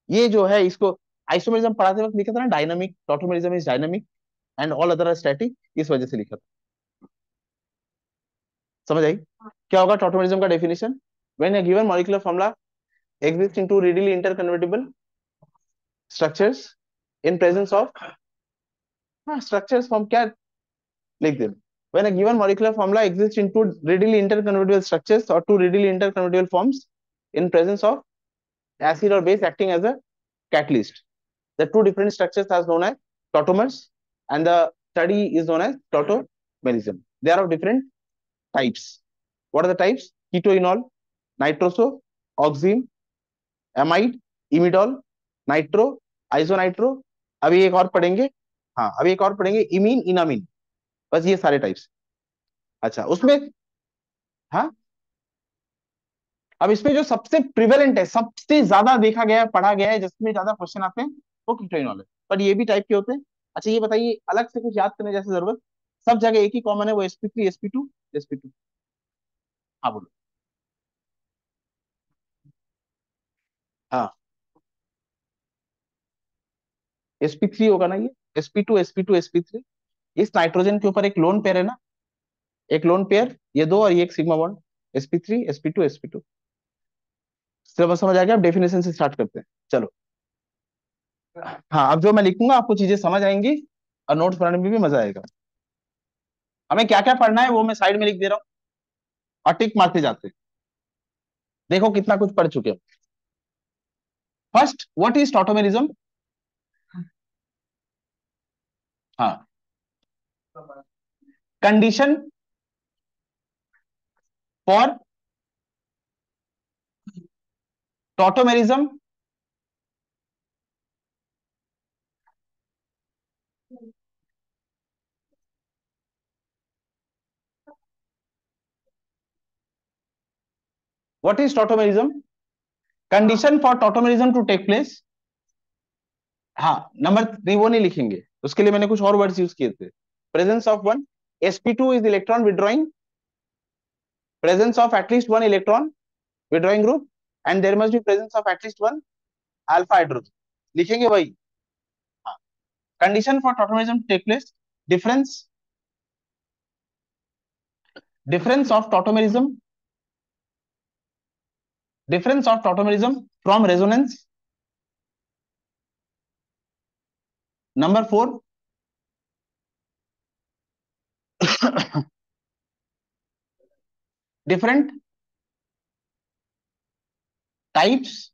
ये जो है, इसको isomerism पढ़ाते वक्त लिखा था ना, dynamic, tautomerism is dynamic and all other are static, इस वजह से लिखा था। समझ आई? क्या होगा टॉटोमेरिज्म का definition? When a given molecular formula exists into readily interconvertible structures in presence of, हाँ स्ट्रक्चर्स फॉर्म क्या लिख दे, when a given molecular formula exists in two readily interconvertible structures or two readily interconvertible forms in presence of acid or base acting as a catalyst. The two different structures are known as tautomers and the study is known as tautomerism. They are of different types. What are the types? Ketoenol, nitroso, oxime, amide, imidol, nitro, isonitro, अभी एक और पढ़ेंगे, हाँ अभी एक और पढ़ेंगे imine इनामीन, बस ये सारे टाइप्स। अच्छा उसमें, हाँ अब इसमें जो सबसे प्रिवेलेंट है, सबसे ज्यादा देखा गया है, पढ़ा गया है, जिसमें ज्यादा क्वेश्चन आते हैं, वो कीटोइनॉल है। पर ये भी टाइप के होते हैं। अच्छा ये बताइए, अलग से कुछ याद करने जैसे जरूरत, सब जगह एक ही कॉमन है, वो sp3 sp2 sp2। हाँ बोलो। हाँ sp3 होगा ना ये, sp2 sp2 sp3। इस नाइट्रोजन के ऊपर एक लोन पेयर है ना, एक लोन पेयर, ये दो और ये एक sigma bond, sp3 sp2 sp2। समझ समझ आ गया? अब डेफिनेशन से स्टार्ट करते हैं, चलो। हाँ अब जो मैं लिखूंगा आपको चीजें समझ आएंगी और नोट्स बनाने में भी मजा आएगा। हमें क्या क्या पढ़ना है वो मैं साइड में लिख दे रहा हूँ और टिक मारते जाते हैं। देखो कितना कुछ पढ़ चुके हैं। First, what is tautomerism? हाँ, condition for tautomerism, what is tautomerism, condition for tautomerism to take place. हाँ नंबर 3 वो नहीं लिखेंगे, उसके लिए मैंने कुछ और वर्ड्स यूज किए थे। Presence of one sp2 is electron withdrawing, presence of at least one electron withdrawing group, and there must be presence of at least one alpha hydrogen, लिखेंगे वही। हाँ, condition for tautomerism to take place, difference, difference of tautomerism, difference of tautomerism from resonance, number 4 different types,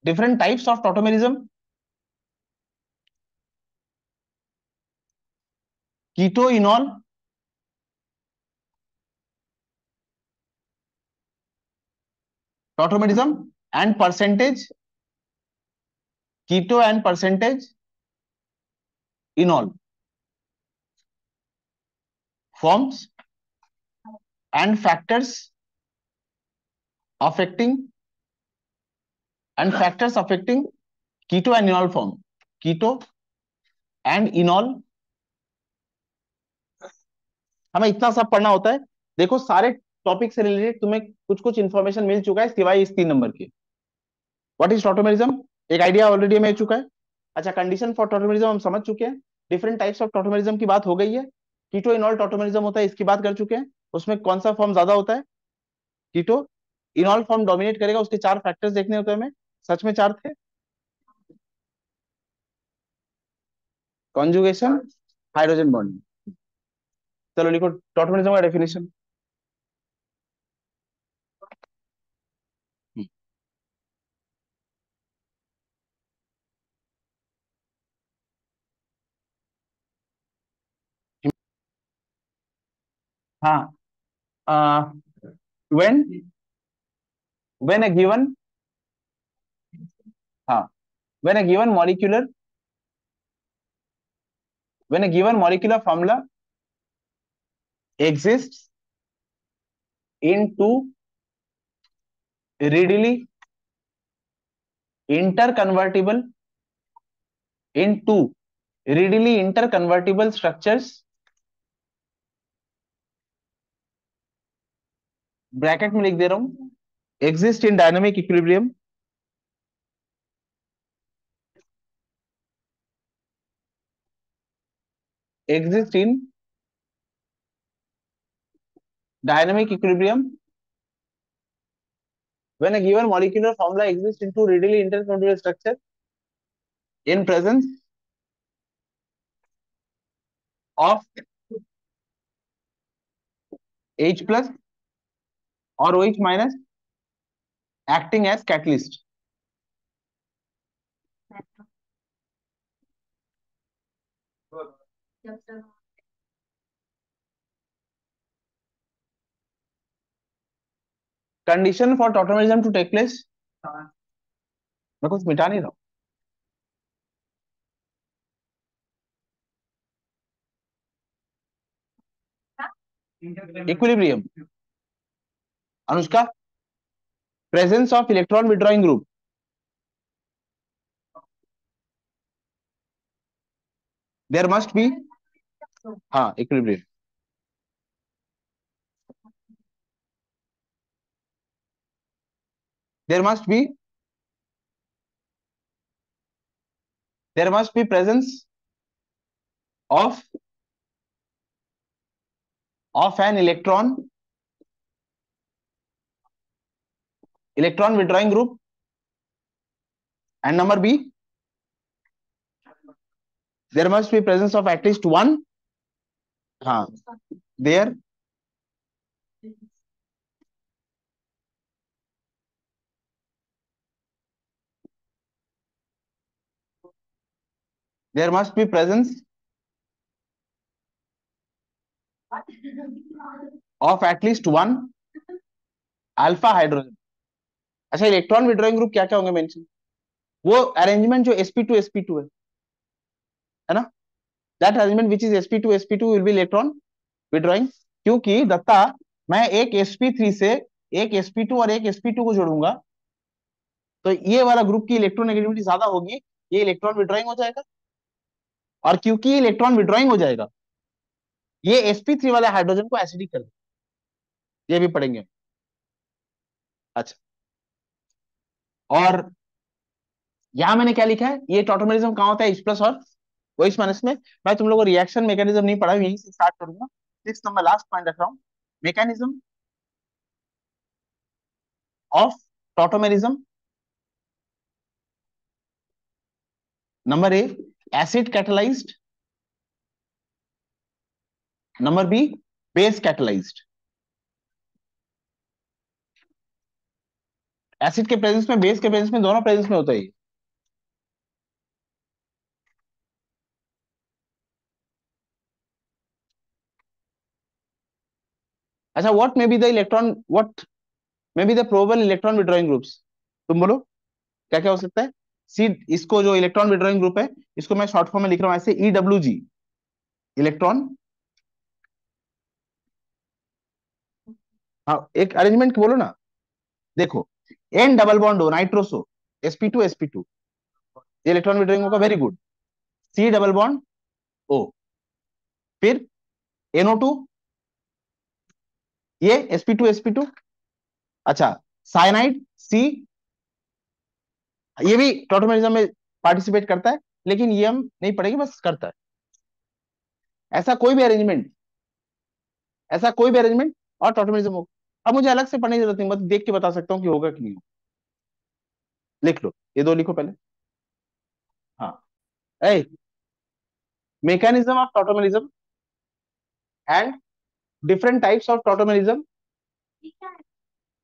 different types of tautomerism, ketoenol, tautomerism and percentage, keto and percentage enol forms, and factors affecting, and factors affecting keto and enol form, keto and enol। हमें इतना सब पढ़ना होता है। देखो सारे topic से related तुम्हें कुछ कुछ इंफॉर्मेशन मिल चुका है सिवाय इस 3 नंबर के। व्हाट इज टॉटोमेरिज्म, एक आइडिया ऑलरेडी मिल चुका है। अच्छा कंडीशन फॉर टॉटोमेरिज्म हम समझ चुके हैं। डिफरेंट टाइप्स ऑफ टॉटोमेरिज्म की बात हो गई है। कीटो इनॉल टॉटोमेरिज्म होता है, इसकी बात कर चुके हैं। उसमें कौन सा फॉर्म ज्यादा होता है? कीटो इनॉल फॉर्म डोमिनेट करेगा, उसके 4 फैक्टर्स देखने होते हैं हमें। सच में 4 थे। Conjugation, hydrogen bond. चलो लिखो टॉटोमेरिज्म का डेफिनेशन। हाँ, व्हेन व्हेन अ गिवन, हाँ when a given molecular, when a given molecular formula exists in two readily interconvertible, in two readily interconvertible structures, bracket में लिख दे रहा हूं, exist in dynamic equilibrium, exist in dynamic equilibrium when a given molecular formula exists in two readily interchangeable structure in presence of H plus or OH minus acting as catalyst. Condition for tautomerism to take place. मैं कुछ मिटा नहीं रहा हूँ. Equilibrium. Anushka, presence of electron withdrawing group. There must be. हाँ, equilibrium. There must be presence of an electron withdrawing group, and number B, there must be presence of at least one. हाँ, there must be presence of at least one alpha hydrogen. अच्छा, electron withdrawing group क्या क्या होंगे mention? वो arrangement जो sp2 है ना, that arrangement which is sp2 will be electron withdrawing. क्योंकि दत्ता, मैं एक sp3 से एक sp2 और एक sp2 को जोड़ूंगा तो ये वाला ग्रुप की इलेक्ट्रोनेगेटिविटी ज्यादा होगी, ये इलेक्ट्रॉन विड्रॉइंग हो जाएगा. और क्योंकि ये इलेक्ट्रॉन विड्रॉइंग हो जाएगा, ये sp3 वाले हाइड्रोजन को एसिडिक कर देगा. ये भी पढ़ेंगे. अच्छा, और यहां मैंने क्या लिखा है, ये टॉटोमेरिज्म कहां होता है, H प्लस और OH माइनस में. मैं तुम लोगों को रिएक्शन मैकेनिज्म नहीं पढ़ा, यहीं से स्टार्ट करूंगा. 6 नंबर लास्ट पॉइंट रख रहा हूं. Mechanism of tautomerism. Number A, acid catalysed. Number B, base catalysed. Acid के प्रेजेंस में, बेस के प्रेजेंस में, दोनों प्रेजेंस में होता है. अच्छा, what may be the probable electron withdrawing groups. तुम बोलो क्या क्या हो सकता है. सी, इसको जो इलेक्ट्रॉन विड्रॉइंग ग्रुप है, इसको मैं शॉर्ट फॉर्म में लिख रहा हूं ऐसे, EWG, इलेक्ट्रॉन. हाँ, एक अरेंजमेंट बोलो ना. देखो, N डबल बॉन्ड हो, नाइट्रोसो, sp2 ये इलेक्ट्रॉन विड्रॉइंग होगा, very good. C double bond O, फिर NO2, ये sp2. अच्छा, साइनाइड C, ये भी टोटोमेरिज्म में पार्टिसिपेट करता है, लेकिन ये हम नहीं पढ़ेंगे, बस करता है. ऐसा कोई भी अरेंजमेंट, और टोटोमेरिज्म होगा. अब मुझे अलग से पढ़ने की जरूरत नहीं, मतलब देख के बता सकता हूँ कि होगा कि नहीं होगा. लिख लो, ये दो लिखो पहले. हाँ, A, mechanism of tautomerism and different types of tautomerism.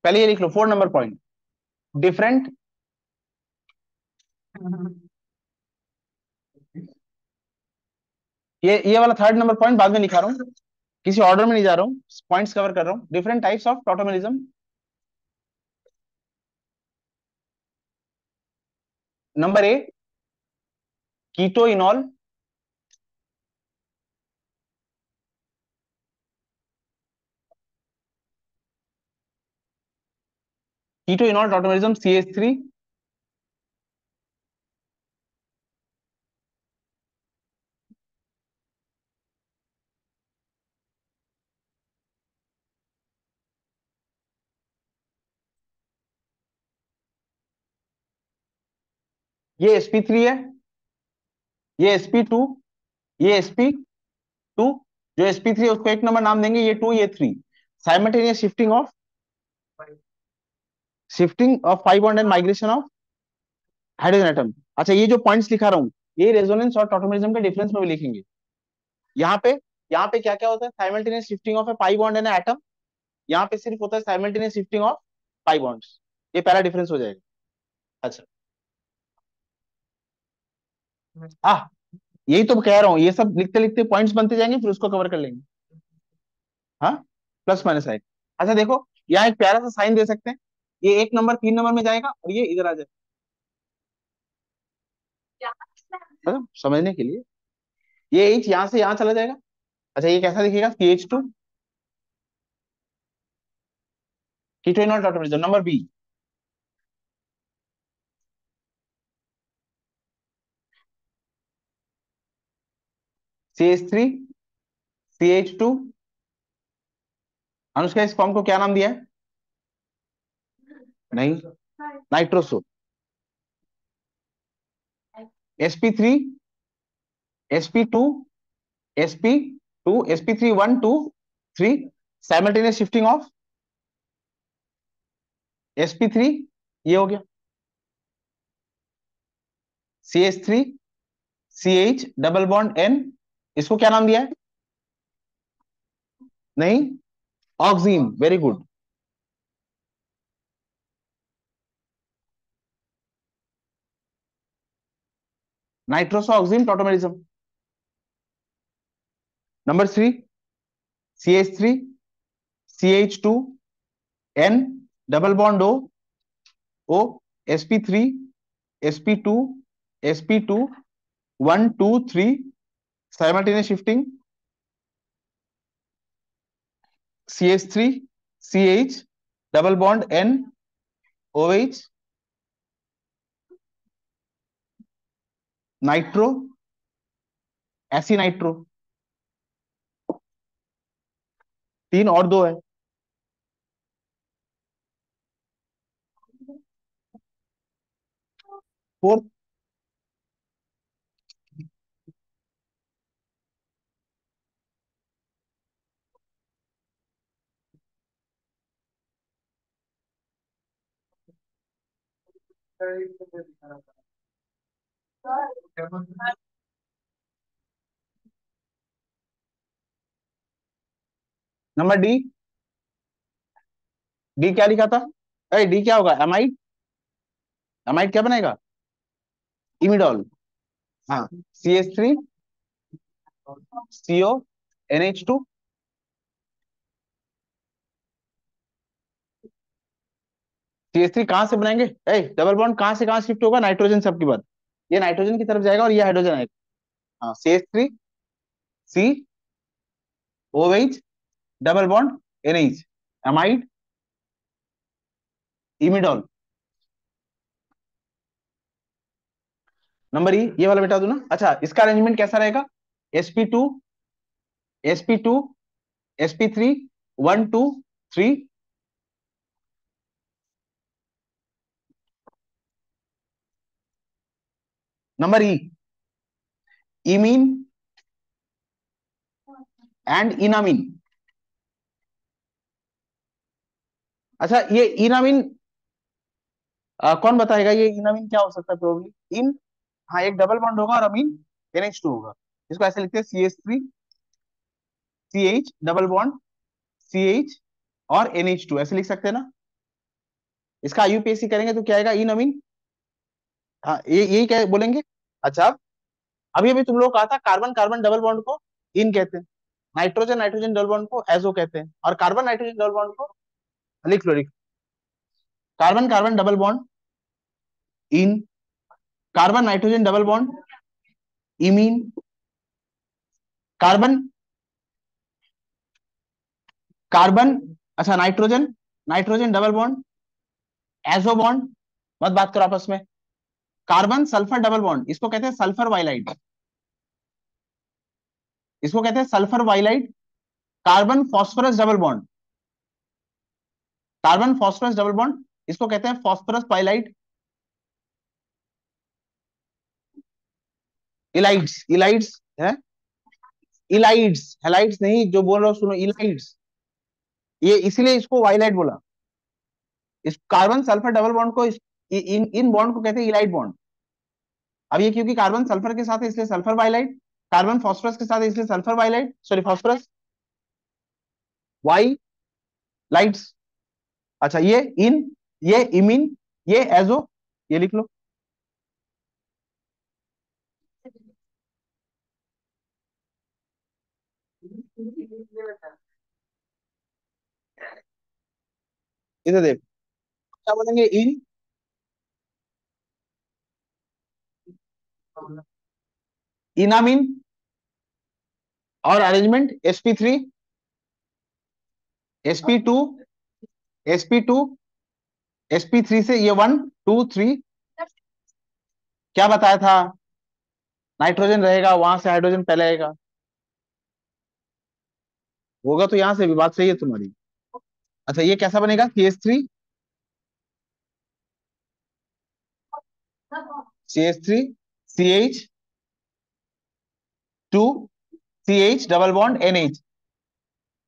पहले ये लिख लो, 4 नंबर पॉइंट. डिफरेंट, ये वाला 3rd नंबर पॉइंट बाद में लिखा रहा हूँ, किसी ऑर्डर में नहीं जा रहा हूँ, पॉइंट्स कवर कर रहा हूँ. Different types of tautomerism. Number A, keto enol. Keto enol tautomerism, CH3. ये sp3 है, ये sp2, ये sp2. जो sp3 है उसको 1 नंबर नाम देंगे, ये 2, ये 3. Simultaneous shifting of shifting of pi bond and migration of hydrogen atom. अच्छा, ये जो पॉइंट्स लिखा रहा हूँ, ये रेजोनेंस और टॉटोमेरिज्म के डिफरेंस में भी लिखेंगे। यहाँ पे यहाँ पे क्या क्या होता है, simultaneous shifting of A pi bond and atom. यहाँ पे सिर्फ होता है simultaneous shifting of pi bonds. ये पहला डिफरेंस हो जाएगा। अच्छा, हाँ, यही तो कह रहा हूँ, ये सब लिखते लिखते पॉइंट्स बनते जाएंगे, फिर उसको कवर कर लेंगे। हाँ, प्लस माइनस साइन। अच्छा देखो, यहाँ एक प्यारा सा साइन दे सकते हैं। ये 1 नंबर 3 नंबर में जाएगा और ये इधर आ जाएगा, मतलब समझने के लिए। ये एच यहाँ से यहाँ चला जाएगा। अच्छा, ये कैसा दिखेगा, CH2 keto enol tautomerism. Number B, CH3 CH2। Anushka, इस फॉर्म को क्या नाम दिया है? नहीं, nitroso. sp3 sp2 sp2 sp3 1 2 3, simultaneous shifting of sp3, ये हो गया। CH3 CH double bond N, इसको क्या नाम दिया है? नहीं, oxime, very good. Nitroso oxime tautomerism. Number 3, CH3 CH2 N double bond O sp3 sp2 sp2 1 2 3, simultaneous shifting CH3 CH double bond N OH, nitro, aci nitro. 3 और 2 है। Fourth, number D. D क्या लिखा था? अरे D क्या होगा, amide. Amide क्या बनाएगा? इमिडॉल। हाँ, CH3 CO NH2। CH3 कहां से बनाएंगे? ए, डबल बॉन्ड कहां से कहां शिफ्ट होगा? नाइट्रोजन से, आपकी बात। ये नाइट्रोजन की तरफ जाएगा और ये हाइड्रोजन आएगा। हाँ, CH3 C OH double bond NH, amide, imidol. Number E, ये वाला बेटा दो ना। अच्छा, इसका अरेंजमेंट कैसा रहेगा? sp2 sp2 sp3 1 2 3। Number E, imine and enamine. अच्छा, ये इनामीन कौन बताएगा, ये इनामीन क्या हो सकता है प्रोबेबली? इन, हाँ, एक डबल बॉन्ड होगा और अमीन NH2 होगा। इसको ऐसे लिखते हैं CH3 CH double bond CH और NH2, ऐसे लिख सकते हैं ना। इसका IUPAC करेंगे तो क्या आएगा, इन अमीन। हाँ, ये यही क्या बोलेंगे। अच्छा, अभी अभी तुम लोग कहा था कार्बन कार्बन डबल बॉन्ड को इन कहते हैं, नाइट्रोजन नाइट्रोजन डबल बॉन्ड को एजो कहते हैं, और कार्बन नाइट्रोजन डबल बॉन्ड को, लिख लो, लिख। Carbon carbon double bond ene, carbon nitrogen double bond imine, carbon carbon, अच्छा, nitrogen nitrogen double bond azo bond, मत बात करो आपस में। कार्बन सल्फर डबल बॉन्ड, इसको कहते हैं सल्फर वाइलाइट, इसको कहते हैं sulphur ylide. Carbon phosphorus double bond, carbon phosphorus double bond, इसको कहते हैं फॉस्फोरस पाइलाइट। इलाइड्स, इलाइड्स है, इलाइड्स, हेलाइड्स नहीं, जो बोल रहा हूँ सुनो, इलाइड्स। ये इसीलिए इसको वाइलाइट बोला। इस कार्बन सल्फर डबल बॉन्ड को इन इन बॉन्ड को कहते हैं इलाइट बॉन्ड। अब ये क्योंकि कार्बन सल्फर के साथ है इसलिए सल्फर बाइलाइट, कार्बन फास्फोरस के साथ है इसलिए sulphur ylide, sorry phosphorus ylides. अच्छा ये इन, ये इमिन, ये एजो, ये लिख लो। इधर देख, क्या बोलेंगे, इन, इनामिन, और arrangement sp3, sp2, sp2, sp3 से ये 1 2 3। क्या बताया था, नाइट्रोजन रहेगा वहां से हाइड्रोजन पहले आएगा, होगा तो यहां से भी बात सही है तुम्हारी। अच्छा ये कैसा बनेगा, CH3 डबल बॉन्ड NH।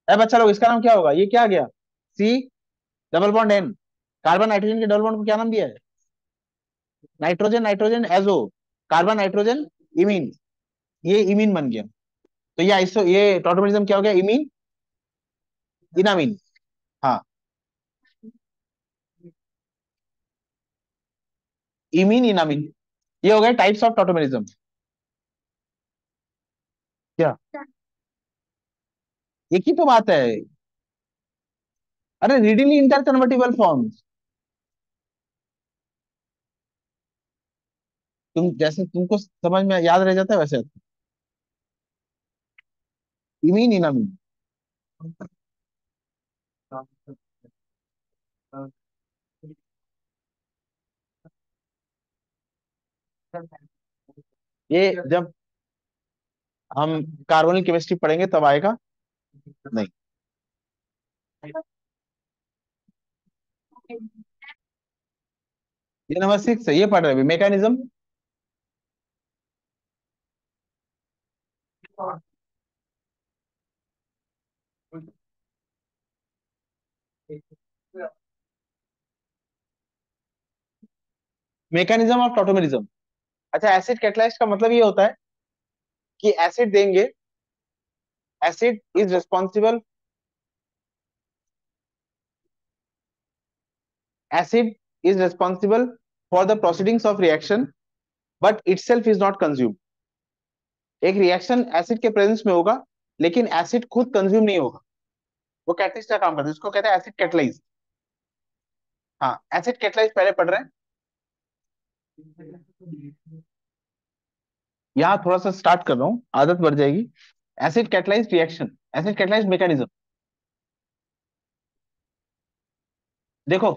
अब बच्चा लोग इसका नाम क्या होगा, ये क्या आ गया, C double bond N। Carbon nitrogen के डबल बॉन्ड को क्या नाम दिया है, nitrogen nitrogen azo, carbon nitrogen imine, ये इमीन बन गया। तो ये आइसो, ये टॉटोमेरिज्म क्या हो गया, इमीन इनामीन। हाँ, इमीन इनामीन, ये हो गए टाइप्स ऑफ टॉटोमेरिज्म। क्या, एक ही तो बात है। अरे रीडिली इंटरकन्वर्टिबल फॉर्म्स, तुम जैसे तुमको समझ में याद रह जाता है वैसे, इमीन इनामीन। ये जब हम कार्बोनिल केमिस्ट्री पढ़ेंगे तब आएगा। नहीं, ये नंबर 6 है, ये पढ़ रहे हैं मैकेनिज्म। Mechanism of tautomerism. अच्छा एसिड कैटलाइस्ट का मतलब ये होता है कि एसिड देंगे, acid is responsible, acid is responsible for the proceedings of reaction but itself is not consumed। एक रिएक्शन एसिड के प्रेजेंस में होगा लेकिन एसिड खुद कंज्यूम नहीं होगा, वो कैटलिस्ट का काम करता है, उसको कहते हैं एसिड कैटलाइज। हाँ एसिड कैटलाइज पहले पढ़ रहे हैं, यहाँ थोड़ा सा स्टार्ट कर रहा हूँ, आदत बढ़ जाएगी। Acid catalyse reaction, acid catalyse mechanism. देखो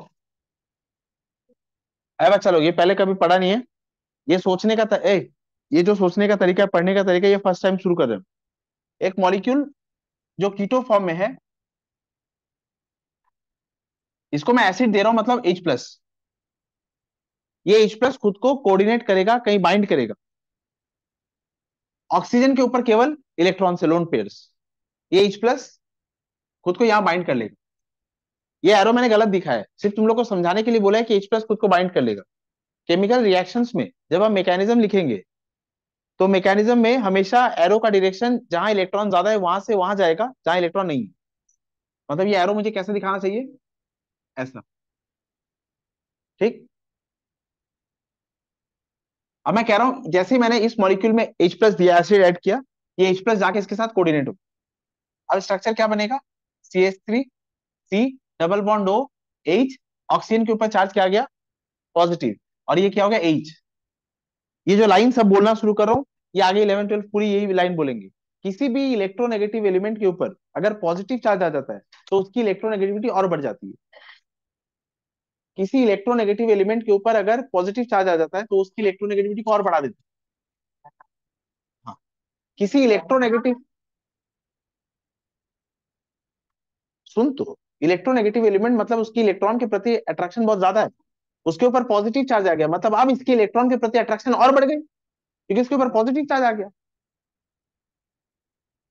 अरे बच्चा लोग ये पहले कभी पढ़ा नहीं है, ये सोचने का ये जो सोचने का तरीका है, पढ़ने का तरीका, ये फर्स्ट टाइम शुरू कर रहे हैं। एक मॉलिक्यूल जो कीटो फॉर्म में है, इसको मैं एसिड दे रहा हूं मतलब H+, ये H+ खुद को कोऑर्डिनेट करेगा, कहीं बाइंड करेगा ऑक्सीजन के ऊपर केवल इलेक्ट्रॉन से लोन पेयर्स, ये H+ खुद को यहां बाइंड कर लेगा। ये एरो मैंने गलत दिखाया है, सिर्फ तुम लोग को समझाने के लिए बोला है कि H+ खुद को बाइंड कर लेगा। केमिकल रिएक्शंस में जब हम मैकेनिज्म लिखेंगे तो मैकेनिज्म में हमेशा एरो का डायरेक्शन जहां इलेक्ट्रॉन ज्यादा है वहां से वहां जाएगा जहां इलेक्ट्रॉन नहीं है। मतलब ये एरो मुझे कैसे दिखाना चाहिए, ऐसा, ठीक। अब मैं कह रहा हूं जैसे ही मैंने इस मॉलिक्यूल में H+ दिया, एसिड ऐड किया, ये H+ जाके इसके साथ कोऑर्डिनेट हो, अब स्ट्रक्चर क्या बनेगा, CH3 C double bond OH, oxygen के ऊपर चार्ज क्या आ गया, पॉजिटिव, और ये क्या हो गया H। ये जो लाइन सब बोलना शुरू कर रहा हूँ, ये आगे 11 12 पूरी यही लाइन बोलेंगे। किसी भी इलेक्ट्रोनेगेटिव एलिमेंट के ऊपर अगर पॉजिटिव चार्ज आ जाता है तो उसकी इलेक्ट्रोनेगेटिविटी और बढ़ जाती है। किसी इलेक्ट्रोनेगेटिव एलिमेंट के ऊपर अगर पॉजिटिव चार्ज आ जाता है तो उसकी इलेक्ट्रोनेगेटिविटी को और बढ़ा देती है। हाँ, किसी इलेक्ट्रोनेगेटिव, सुन तो, इलेक्ट्रोनेगेटिव एलिमेंट मतलब उसकी इलेक्ट्रॉन के प्रति अट्रैक्शन बहुत ज्यादा है, उसके ऊपर पॉजिटिव चार्ज आ गया मतलब अब इसके इलेक्ट्रॉन के प्रति अट्रैक्शन और बढ़ गई क्योंकि इसके ऊपर पॉजिटिव चार्ज आ गया।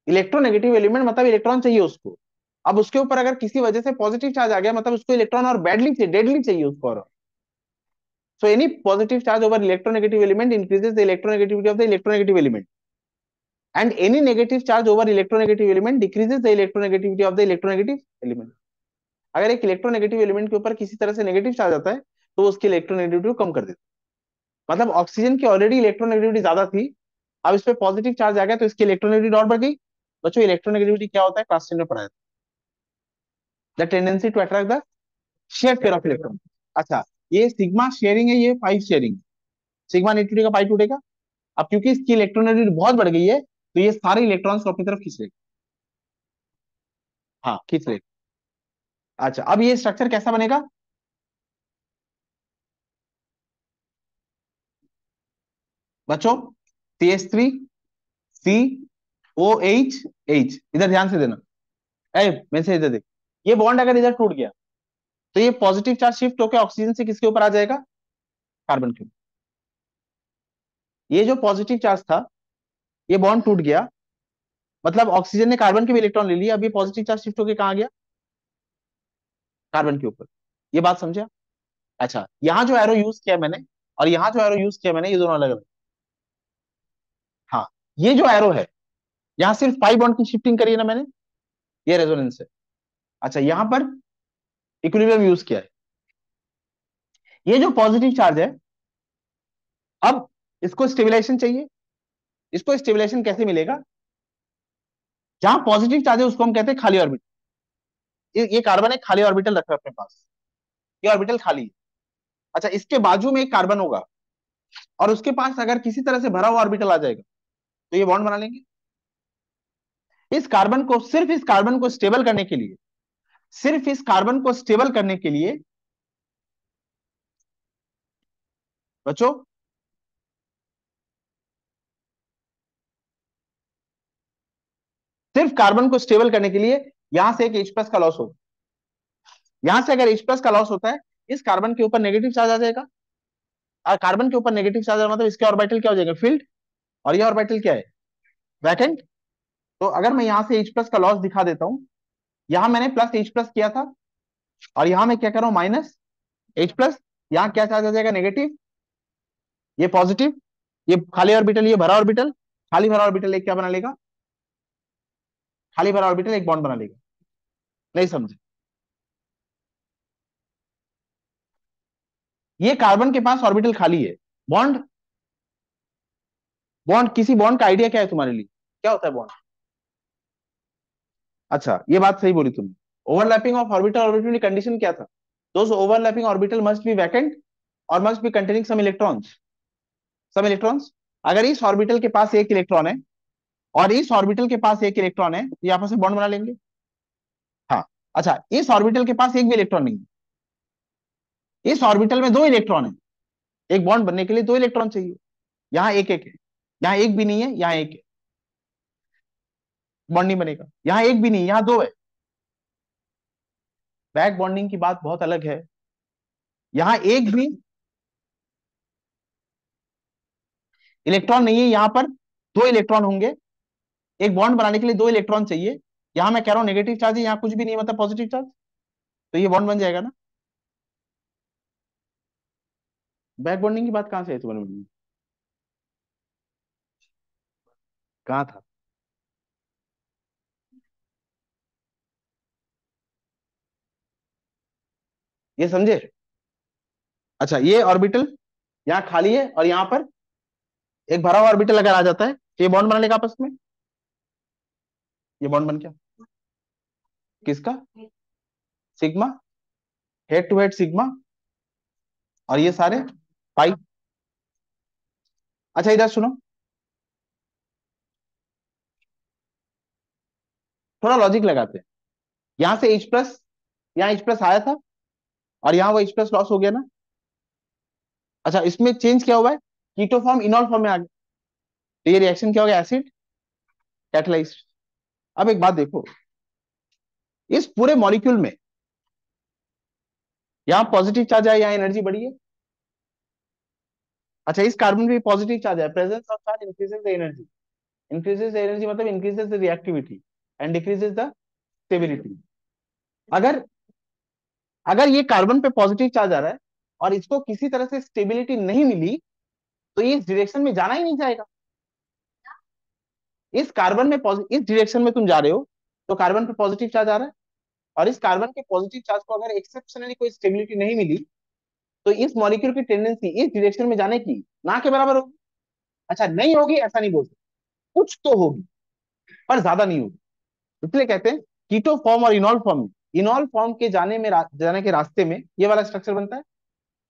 इलेक्ट्रोनेगेटिव एलिमेंट मतलब इलेक्ट्रॉन चाहिए उसको, अब उसके ऊपर अगर किसी वजह से पॉजिटिव चार्ज आ गया, मतलब उसको इलेक्ट्रॉन और बैडली चाहिए, डेडली चाहिए उसको, और so any positive charge over electronegative element increases the electronegativity of the electronegative element, and any negative charge over electronegative element decreases the electronegativity of the electronegative element. अगर एक electronegative element के ऊपर किसी तरह से नेगेटिव चार्ज आता है तो वो उसकी इलेक्ट्रोनेगेटिविटी को कम कर देता है। मतलब ऑक्सीजन की ऑलरेडी इलेक्ट्रोनेगेटिविटी ज्यादा थी, अब इस पे पॉजिटिव चार्ज आ गया तो इसकी इलेक्ट्रोनेगेटिविटी और बढ़ गई। बच्चों इलेक्ट्रोनेगेटिविटी क्या होता है, क्लास 10 में पढ़ाया था, the tendency to attract the share pair of electron. अच्छा, ये सिग्मा शेयरिंग है, ये पाई शेयरिंग। सिग्मा नहीं टूटेगा, पाई टूटेगा। अब क्योंकि इसकी इलेक्ट्रोनेगेटिविटी बहुत बढ़ गई है तो ये सारे इलेक्ट्रॉन्स को अपनी तरफ खींच लेगा। हाँ, खींच लेगा। अच्छा, अब ये स्ट्रक्चर कैसा बनेगा? बच्चों CH3 COH, इधर ध्यान से देना। मैं से इधर देख, ये बॉन्ड अगर इधर टूट गया तो ये पॉजिटिव चार्ज शिफ्ट होकर ऑक्सीजन से किसके ऊपर आ जाएगा? कार्बन के ऊपर। ये जो पॉजिटिव चार्ज था, ये बॉन्ड टूट गया, मतलब ऑक्सीजन ने कार्बन के भी इलेक्ट्रॉन ले लिया, अब ये पॉजिटिव चार्ज शिफ्ट होकर कहाँ गया? कार्बन के ऊपर। ये बात समझा? अच्छा, यहां जो एरो यूज किया मैंने और यहां जो एरो यूज किया मैंने, ये दोनों अलग अलग। हाँ, ये जो एरो है, यहां सिर्फ पाई बॉन्ड की शिफ्टिंग करी है ना मैंने, ये रेजोनेंस है। अच्छा, यहां पर इक्विलिब्रियम यूज किया है। ये जो पॉजिटिव चार्ज है, अब इसको स्टेबिलाईजेशन चाहिए। इसको स्टेबिलाईजेशन कैसे मिलेगा? जहां पॉजिटिव चार्ज है उसको हम कहते हैं खाली ऑर्बिटल। ये कार्बन एक खाली ऑर्बिटल रखा है अपने पास, ये ऑर्बिटल खाली है। अच्छा, इसके बाजू में एक कार्बन होगा और उसके पास अगर किसी तरह से भरा हुआ ऑर्बिटल आ जाएगा तो ये बॉन्ड बना लेंगे। इस कार्बन को, सिर्फ इस कार्बन को स्टेबल करने के लिए, सिर्फ इस कार्बन को स्टेबल करने के लिए बच्चों, सिर्फ कार्बन को स्टेबल करने के लिए यहां से एक H प्लस का लॉस होगा। यहां से अगर H प्लस का लॉस होता है, इस कार्बन के ऊपर नेगेटिव चार्ज आ जाएगा, और कार्बन के ऊपर नेगेटिव चार्ज मतलब इसके ऑर्बिटल क्या हो जाएगा? फील्ड। और ये ऑर्बिटल क्या है? वैकेंट। तो अगर मैं यहां से H प्लस का लॉस दिखा देता हूं, यहां मैंने प्लस H प्लस किया था और यहां मैं क्या कर रहा हूं? Minus H plus. यहां क्या चार्ज आ जाएगा? नेगेटिव। ये पॉजिटिव, ये खाली ऑर्बिटल, ये भरा ऑर्बिटल। खाली भरा ऑर्बिटल एक क्या बना लेगा? खाली भरा ऑर्बिटल एक बॉन्ड बना लेगा। नहीं समझे? ये कार्बन के पास ऑर्बिटल खाली है, बॉन्ड। बॉन्ड, किसी बॉन्ड का आइडिया क्या है तुम्हारे लिए? क्या होता है बॉन्ड? अच्छा, ये बात सही बोली तुमने। ओवरलैपिंग ऑफ ऑर्बिटल ऑर्बिटल की कंडीशन क्या था? Those overlapping orbital must be vacant और must be containing some electrons. Some electrons. अगर इस ऑर्बिटल के पास एक इलेक्ट्रॉन है और इस ऑर्बिटल के पास एक इलेक्ट्रॉन है, ये आपस में बॉन्ड बना लेंगे। हाँ। अच्छा, इस ऑर्बिटल के पास एक भी इलेक्ट्रॉन नहीं है, इस ऑर्बिटल में दो इलेक्ट्रॉन है, एक बॉन्ड बनने के लिए दो इलेक्ट्रॉन चाहिए। यहाँ एक एक है, यहाँ एक भी नहीं है, यहाँ एक है, बॉन्ड नहीं बनेगा। यहाँ एक भी नहीं, यहाँ दो है। बैक बॉन्डिंग की बात बहुत अलग है। यहाँ एक भी इलेक्ट्रॉन नहीं है, यहाँ पर दो इलेक्ट्रॉन होंगे। एक बॉन्ड बनाने के लिए दो इलेक्ट्रॉन चाहिए। यहाँ मैं कह रहा हूँ नेगेटिव चार्ज है, यहाँ कुछ भी नहीं है, मतलब पॉजिटिव चार्ज, तो ये बॉन्ड बन जाएगा ना। बैक बॉन्डिंग की बात कहां से है तुम्हारे मन में? कहाँ था? ये समझे? अच्छा, ये ऑर्बिटल यहाँ खाली है और यहाँ पर एक भरा हुआ ऑर्बिटल अगर आ जाता है तो ये बॉन्ड बना लेगा आपस में। ये बॉन्ड बन क्या? किसका? Sigma. Head to head sigma. और ये सारे पाई। अच्छा, इधर सुनो, थोड़ा लॉजिक लगाते हैं। यहाँ से H प्लस, यहाँ H प्लस आया था और यहाँ वो H प्लस लॉस हो गया ना। अच्छा, इसमें चेंज क्या हुआ है? कीटो फॉर्म इनॉल फॉर्म में आ गया, तो ये रिएक्शन क्या हो गया? Acid catalysed. अब एक बात देखो, इस पूरे मॉलिक्यूल में यहाँ पॉजिटिव चार्ज है, यहाँ एनर्जी बढ़ी है। अच्छा, इस कार्बन में पॉजिटिव चार्ज है, presence of charge increases the energy. Increases the energy मतलब increases the reactivity and decreases the stability. अगर अगर ये कार्बन पे पॉजिटिव चार्ज आ रहा है और इसको किसी तरह से स्टेबिलिटी नहीं मिली, तो ये इस डायरेक्शन में जाना ही नहीं चाहेगा। इस कार्बन में इस डायरेक्शन में तुम जा रहे हो, तो कार्बन पे पॉजिटिव चार्ज आ रहा है, और इस कार्बन के पॉजिटिव चार्ज को अगर एक्सेप्शनली कोई स्टेबिलिटी नहीं मिली, तो इस मॉलिक्यूल की टेंडेंसी इस डायरेक्शन में जाने की ना के बराबर होगी। अच्छा, नहीं होगी ऐसा नहीं बोल सकते, कुछ तो होगी, पर ज्यादा नहीं होगी। इसलिए कहते हैं कीटो फॉर्म और इनॉल फॉर्म में, इनॉल फॉर्म के जाने के रास्ते में ये वाला स्ट्रक्चर बनता है,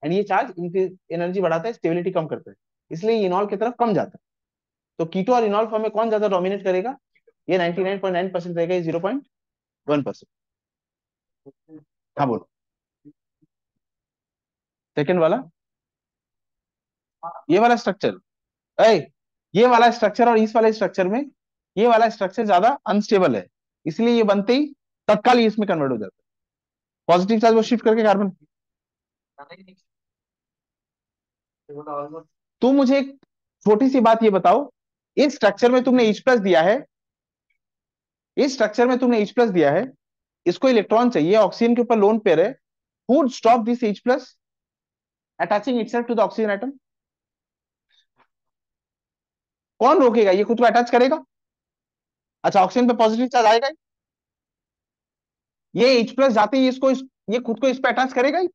एंड ये चार्ज इनकी एनर्जी बढ़ाता है, स्टेबिलिटी कम करता है, इसलिए इनॉल की तरफ कम जाता है। तो कीटो और इनॉल फॉर्म में कौन ज्यादा डोमिनेट करेगा? ये 99.9% रहेगा, ये 0.1%। हाँ बोलो। सेकंड वाला, ये वाला स्ट्रक्चर, ऐ ये वाला स्ट्रक्चर और इस वाले स्ट्रक्चर में ये वाला स्ट्रक्चर ज्यादा अनस्टेबल है, इसलिए ये बनते ही तत्काल ही इसमें कन्वर्ट हो जाता है, पॉजिटिव चार्ज वो शिफ्ट करके कार्बन। तुम मुझे एक छोटी सी बात ये बताओ, इस स्ट्रक्चर में तुमने H प्लस दिया है, इस स्ट्रक्चर में तुमने H प्लस दिया है, इसको इलेक्ट्रॉन चाहिए, ऑक्सीजन के ऊपर लोन पेयर है, who would stop this H plus attaching itself to the oxygen atom? कौन रोकेगा? ये खुद को अटैच करेगा। अच्छा, ऑक्सीजन पे पॉजिटिव चार्ज आएगा ही। ये H प्लस जाते ही ये खुद को इस पे अटैच करेगा ही,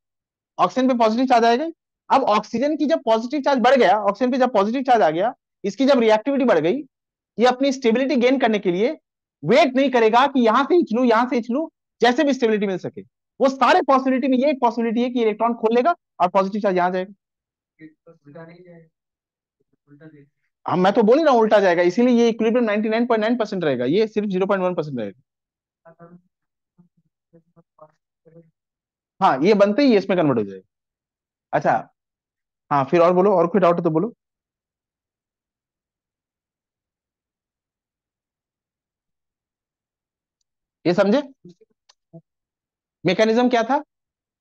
ऑक्सीजन पे पॉजिटिव चार्ज आएगा ही। अब ऑक्सीजन की जब पॉजिटिव चार्ज बढ़ गया, ऑक्सीजन पे जब पॉजिटिव चार्ज आ गया, इसकी जब रिएक्टिविटी बढ़ गई, ये अपनी स्टेबिलिटी गेन करने के लिए वेट नहीं करेगा कि यहां से खींच लू यहां से खींच लू, जैसे भी स्टेबिलिटी मिल सके। वो सारे पॉसिबिलिटी में ये एक पॉसिबिलिटी है कि इलेक्ट्रॉन खोल लेगा और पॉजिटिव चार्ज यहां जाएगा। हम मैं तो बोल ही रहा हूँ उल्टा जाएगा, इसीलिए ये इक्विलिब्रियम 99.9% रहेगा, ये सिर्फ 0.1% रहेगा। हाँ, ये बनते ही इसमें कन्वर्ट हो जाएगा। अच्छा, हाँ फिर और बोलो, और कोई डाउट है तो बोलो। ये समझे मैकेनिज्म क्या था?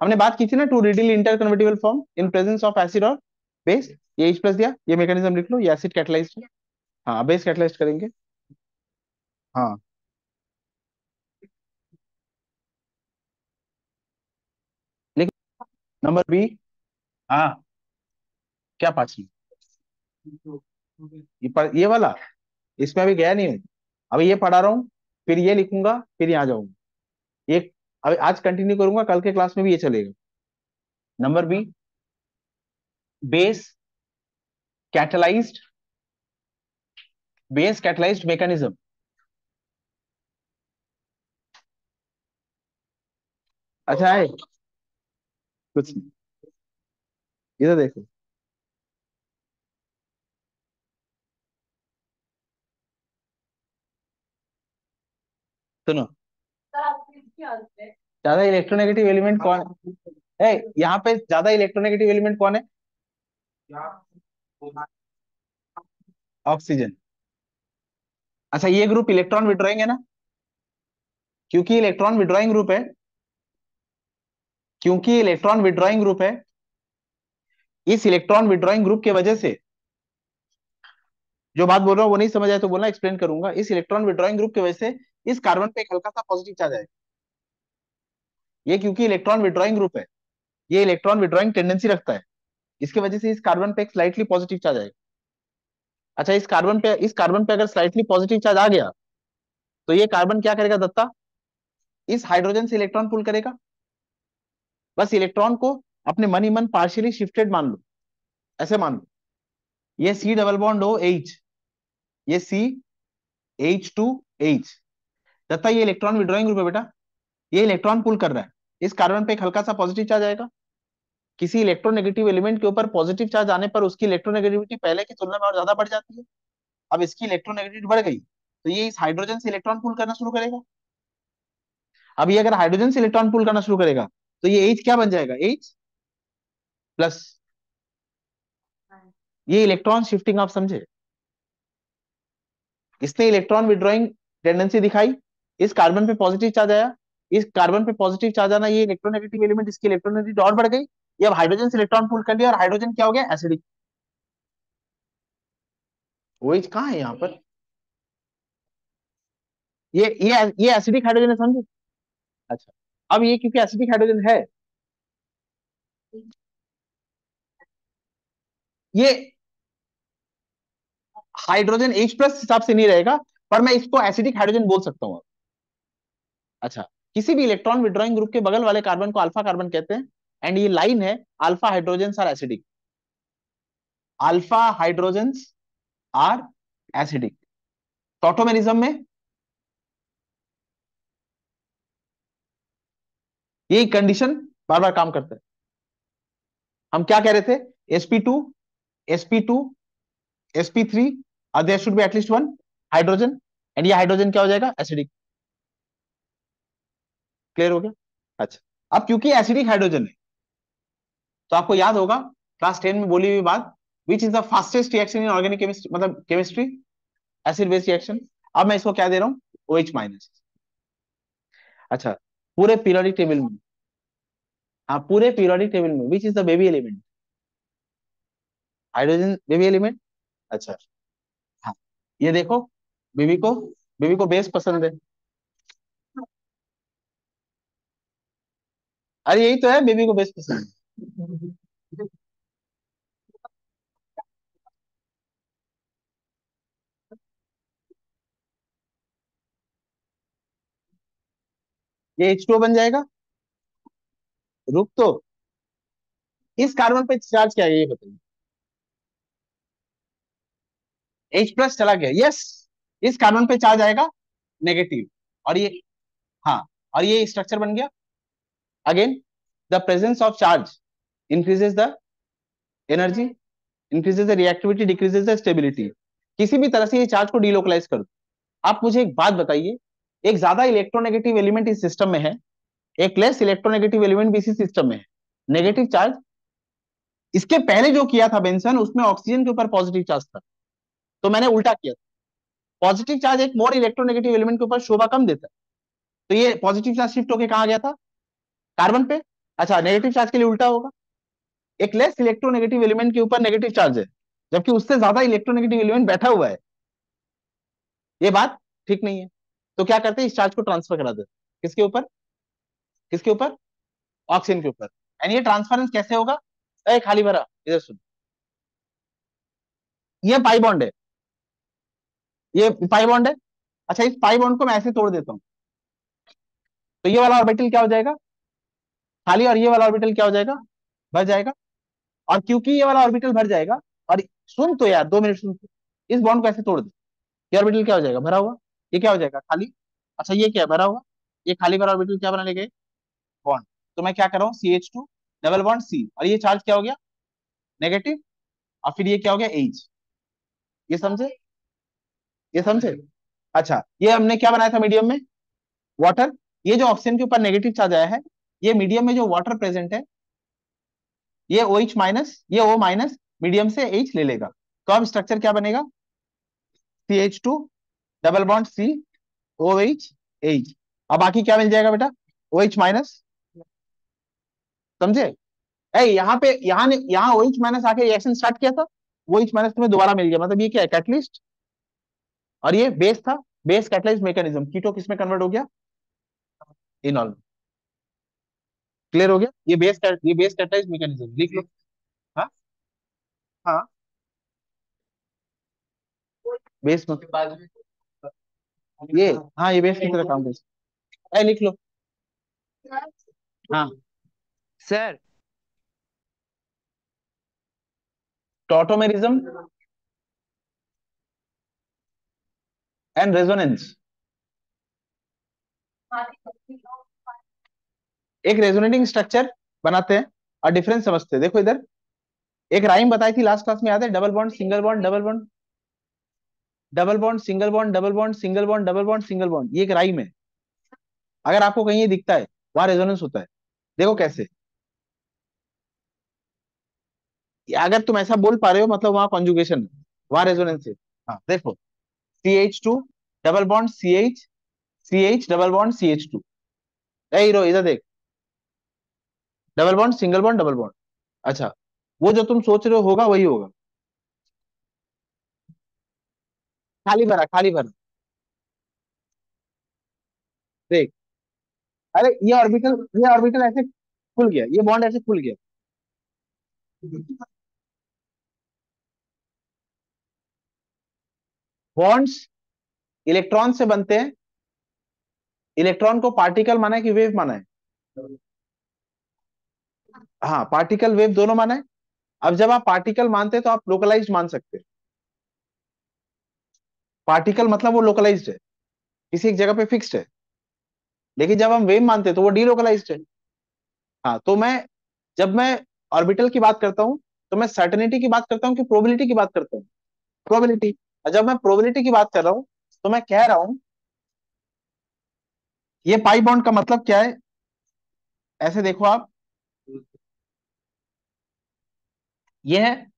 हमने बात की थी ना, two readily interconvertible form in presence of acid और बेस, ये H प्लस दिया, ये मैकेनिज्म लिख लो, ये एसिड कैटलाइज्ड है। हाँ, बेस कैटलाइज्ड करेंगे। हाँ, लेकिन नंबर बी। हाँ, क्या पांच में? ये वाला, इसमें अभी गया नहीं हूँ, अभी ये पढ़ा रहा हूँ, फिर ये लिखूंगा, फिर यहाँ जाऊंगा। ये अभी आज कंटिन्यू करूंगा, कल के क्लास में भी ये चलेगा। Number B, base catalysed, base catalysed mechanism. अच्छा है, कुछ नहीं, इधर देखो, सुनो, ज्यादा इलेक्ट्रोनेगेटिव एलिमेंट कौन है? यहाँ पे ज्यादा इलेक्ट्रोनेगेटिव एलिमेंट कौन है? ऑक्सीजन। अच्छा, ये ग्रुप इलेक्ट्रॉन विड्रॉइंग है ना, क्योंकि इलेक्ट्रॉन विड्रॉइंग ग्रुप है, क्योंकि इलेक्ट्रॉन विड्रॉइंग ग्रुप है, इस इलेक्ट्रॉन विड्रॉइंग ग्रुप की वजह से, जो बात बोल रहा हूँ वो नहीं समझ आए तो बोलना, एक्सप्लेन करूंगा। इस इलेक्ट्रॉन विड्रॉइंग ग्रुप की वजह से इस कार्बन पे एक हल्का सा पॉजिटिव चार्ज आएगा, ये क्योंकि इलेक्ट्रॉन विड्रॉइंग ग्रुप है, ये इलेक्ट्रॉन विड्रॉइंग टेंडेंसी रखता है, इसकी वजह से इस कार्बन पे एक स्लाइटली पॉजिटिव चार्ज आएगा। अच्छा, इस कार्बन पे अगर स्लाइटली पॉजिटिव चार्ज आ गया, तो ये कार्बन क्या करेगा दत्ता? इस हाइड्रोजन से इलेक्ट्रॉन पुल करेगा, बस इलेक्ट्रॉन को अपने मन ही मन पार्शियली शिफ्टेड मान लो, ऐसे मान लो, ये सी डबल बॉन्ड हो H, ये CH2H, दत्ता ये इलेक्ट्रॉन विड्रॉइंग ग्रुप है बेटा, ये इलेक्ट्रॉन पुल कर रहा है, इस कार्बन पे एक हल्का सा पॉजिटिव चार्ज आएगा, किसी इलेक्ट्रोनेगेटिव एलिमेंट के ऊपर पॉजिटिव चार्ज आने पर उसकी इलेक्ट्रोनेगेटिविटी पहले की तुलना में और ज्यादा बढ़ जाती है। अब इसकी इलेक्ट्रोनेगेटिविटी बढ़ गई, तो ये इस हाइड्रोजन से इलेक्ट्रॉन पुल करना शुरू करेगा। अब ये अगर हाइड्रोजन से इलेक्ट्रॉन पुल करना शुरू करेगा, तो ये H क्या बन जाएगा? H plus. ये इलेक्ट्रॉन शिफ्टिंग आप समझे, इसने इलेक्ट्रॉन विड्रॉइंग टेंडेंसी दिखाई, इस कार्बन पे पॉजिटिव चार्ज आया, इस कार्बन पे पॉजिटिव चार्ज आना, ये इलेक्ट्रोनेगेटिव एलिमेंट, इसकी इलेक्ट्रोनेगेटिविटी और बढ़ गई, ये अब हाइड्रोजन से इलेक्ट्रॉन पुल कर लिया, और हाइड्रोजन क्या हो गया? एसिडिक। वो H कहाँ है यहाँ पर? ये एसिडिक हाइड्रोजन है, समझे? अच्छा, अब ये क्योंकि एसिडिक हाइड्रोजन है, ये हाइड्रोजन H प्लस हिसाब से नहीं रहेगा, पर मैं इसको एसिडिक हाइड्रोजन बोल सकता हूँ। अच्छा, किसी भी इलेक्ट्रॉन विड्रॉइंग ग्रुप के बगल वाले कार्बन को अल्फा कार्बन कहते हैं, एंड ये लाइन है, alpha hydrogen are acidic, alpha hydrogen are acidic. Tautomerism में यही कंडीशन बार बार काम करता है। हम क्या कह रहे थे, sp2 sp2 sp3, there should be at least one hydrogen, and ये हाइड्रोजन क्या हो जाएगा, एसिडिक। क्लियर हो गया। अच्छा, अब क्योंकि एसिडिक हाइड्रोजन है, तो आपको याद होगा क्लास 10 में बोली हुई बात, which is the fastest reaction in organic chemistry, मतलब केमिस्ट्री, एसिड बेस रिएक्शन। अब मैं इसको क्या दे रहा हूं, OH माइनस। अच्छा, पूरे पीरियोडिक टेबल में, हाँ पूरे पीरियोडिक टेबल में which is the baby element, hydrogen baby element. अच्छा, हाँ, ये देखो, बेबी को बेबी को बेस पसंद है। अरे यही तो है, बेबी को बेस पसंद है। ये H2O बन जाएगा। रुक तो, इस कार्बन पे चार्ज क्या है ये बताइए। H प्लस चला गया, यस, इस कार्बन पे चार्ज आएगा नेगेटिव, और ये, हाँ, और ये स्ट्रक्चर बन गया। Again, the presence of charge increases the energy, increases the reactivity, decreases the stability. किसी भी तरह से ये चार्ज को डीलोकलाइज कर दो। आप मुझे एक बात बताइए, एक ज्यादा इलेक्ट्रोनेगेटिव एलिमेंट इस सिस्टम में है, एक लेस इलेक्ट्रोनेगेटिव एलिमेंट भी इसी सिस्टम में है, नेगेटिव चार्ज। इसके पहले जो किया था बेंसन, उसमें ऑक्सीजन के ऊपर पॉजिटिव चार्ज था, तो मैंने उल्टा किया था। पॉजिटिव चार्ज एक मोर इलेक्ट्रोनेगेटिव एलिमेंट के ऊपर शोभा कम देता है, तो ये पॉजिटिव चार्ज शिफ्ट होकर कहा गया था, कार्बन पे। अच्छा, नेगेटिव चार्ज के लिए उल्टा होगा, एक लेस इलेक्ट्रोनेगेटिव एलिमेंट के ऊपर नेगेटिव चार्ज है, जबकि उससे ज्यादा इलेक्ट्रोनेगेटिव एलिमेंट बैठा हुआ है। ये बात ठीक नहीं है, तो क्या करते हैं, इस चार्ज को ट्रांसफर करा देते हैं। किसके ऊपर, किसके ऊपर, ऑक्सीजन के ऊपर। एंड ये ट्रांसफरेंस कैसे होगा, ए खाली भरा, इधर सुन, ये पाई बॉन्ड है, ये पाई बॉन्ड है। अच्छा, इस पाई बॉन्ड को मैं ऐसे तोड़ देता हूं, तो ये वाला ऑर्बिटल क्या हो जाएगा, खाली, और ये वाला ऑर्बिटल क्या हो जाएगा, भर जाएगा। और क्योंकि ये वाला ऑर्बिटल भर जाएगा, और सुन तो यार, 2 मिनट सुन तो, इस बॉन्ड को ऐसे तोड़ दे, ये ऑर्बिटल क्या हो जाएगा, भरा हुआ, ये क्या हो जाएगा, खाली। अच्छा, ये क्या है, भरा हुआ, ये खाली भरा ऑर्बिटल क्या बना लेगा, बॉन्ड। तो मैं क्या कर रहा हूँ, CH2 डबल बॉन्ड C, और ये चार्ज क्या हो गया, नेगेटिव, और फिर ये क्या हो गया, H। ये समझे, ये समझे। अच्छा, ये हमने क्या बनाया था मीडियम में, वाटर। ये जो ऑक्सीजन के ऊपर नेगेटिव चार्ज आया है, ये मीडियम में जो वाटर प्रेजेंट है, ये OH माइनस, ये O माइनस, मीडियम से H ले लेगा, तो अब स्ट्रक्चर क्या बनेगा, CH2 double bond C, OH, H। अब बाकी क्या मिल जाएगा बेटा, OH माइनस, समझे। यहाँ पे, यहाँ OH माइनस आके रिएक्शन स्टार्ट किया था, OH माइनस तुम्हें दोबारा मिल गया, मतलब ये क्या है, कैटलिस्ट, और ये बेस था, बेस कैटलाइज मैकेनिज्म, कीटो किस में कन्वर्ट हो गया, इनॉल। क्लियर हो गया, ये बेस कैटलाइज मैकेनिज्म लिख लो। हाँ, हाँ, बेस में, ये, हाँ, ये बेस की तरह काम करता है, लिख लो। हाँ, सर। Tautomerism and resonance. एक रेजोनेटिंग स्ट्रक्चर बनाते हैं और डिफरेंस समझते हैं। देखो इधर, एक राइम बताई थी लास्ट क्लास में, याद है, double bond single bond double bond, double bond single bond double bond single bond double bond single bond, ये एक राइम है। अगर आपको कहीं ये दिखता है, वहां रेजोनेंस होता है। देखो कैसे, अगर तुम ऐसा बोल पा रहे हो, मतलब वहां कॉन्जुगेशन है, वहां रेजोनेंस है। हाँ देखो, CH2 double bond CH double bond CH2, hero इधर देख, double bond single bond double bond. अच्छा, वो जो तुम सोच रहे हो होगा वही होगा, खाली भरा, खाली भरा, देख। अरे ये ऑर्बिटल ऐसे खुल गया, ये बॉन्ड ऐसे खुल गया। बॉन्ड्स इलेक्ट्रॉन से बनते हैं। इलेक्ट्रॉन को पार्टिकल माना है कि वेव माना है? हाँ, पार्टिकल वेव दोनों माना है। अब जब आप पार्टिकल मानते हैं तो आप लोकलाइज्ड मान सकते हैं। पार्टिकल मतलब वो लोकलाइज्ड है, किसी एक जगह पे फिक्स्ड है। लेकिन जब हम वेव मानते हैं तो वो डीलोकलाइज्ड है। हाँ, तो जब मैं ऑर्बिटल की बात करता हूं तो मैं सर्टेनिटी की बात करता हूँ कि प्रोबेबिलिटी की बात करता हूँ? प्रोबेबिलिटी। और जब मैं प्रोबेबिलिटी की बात कर रहा हूं तो मैं कह रहा हूं ये पाई बॉन्ड का मतलब क्या है। ऐसे देखो आप, ये है,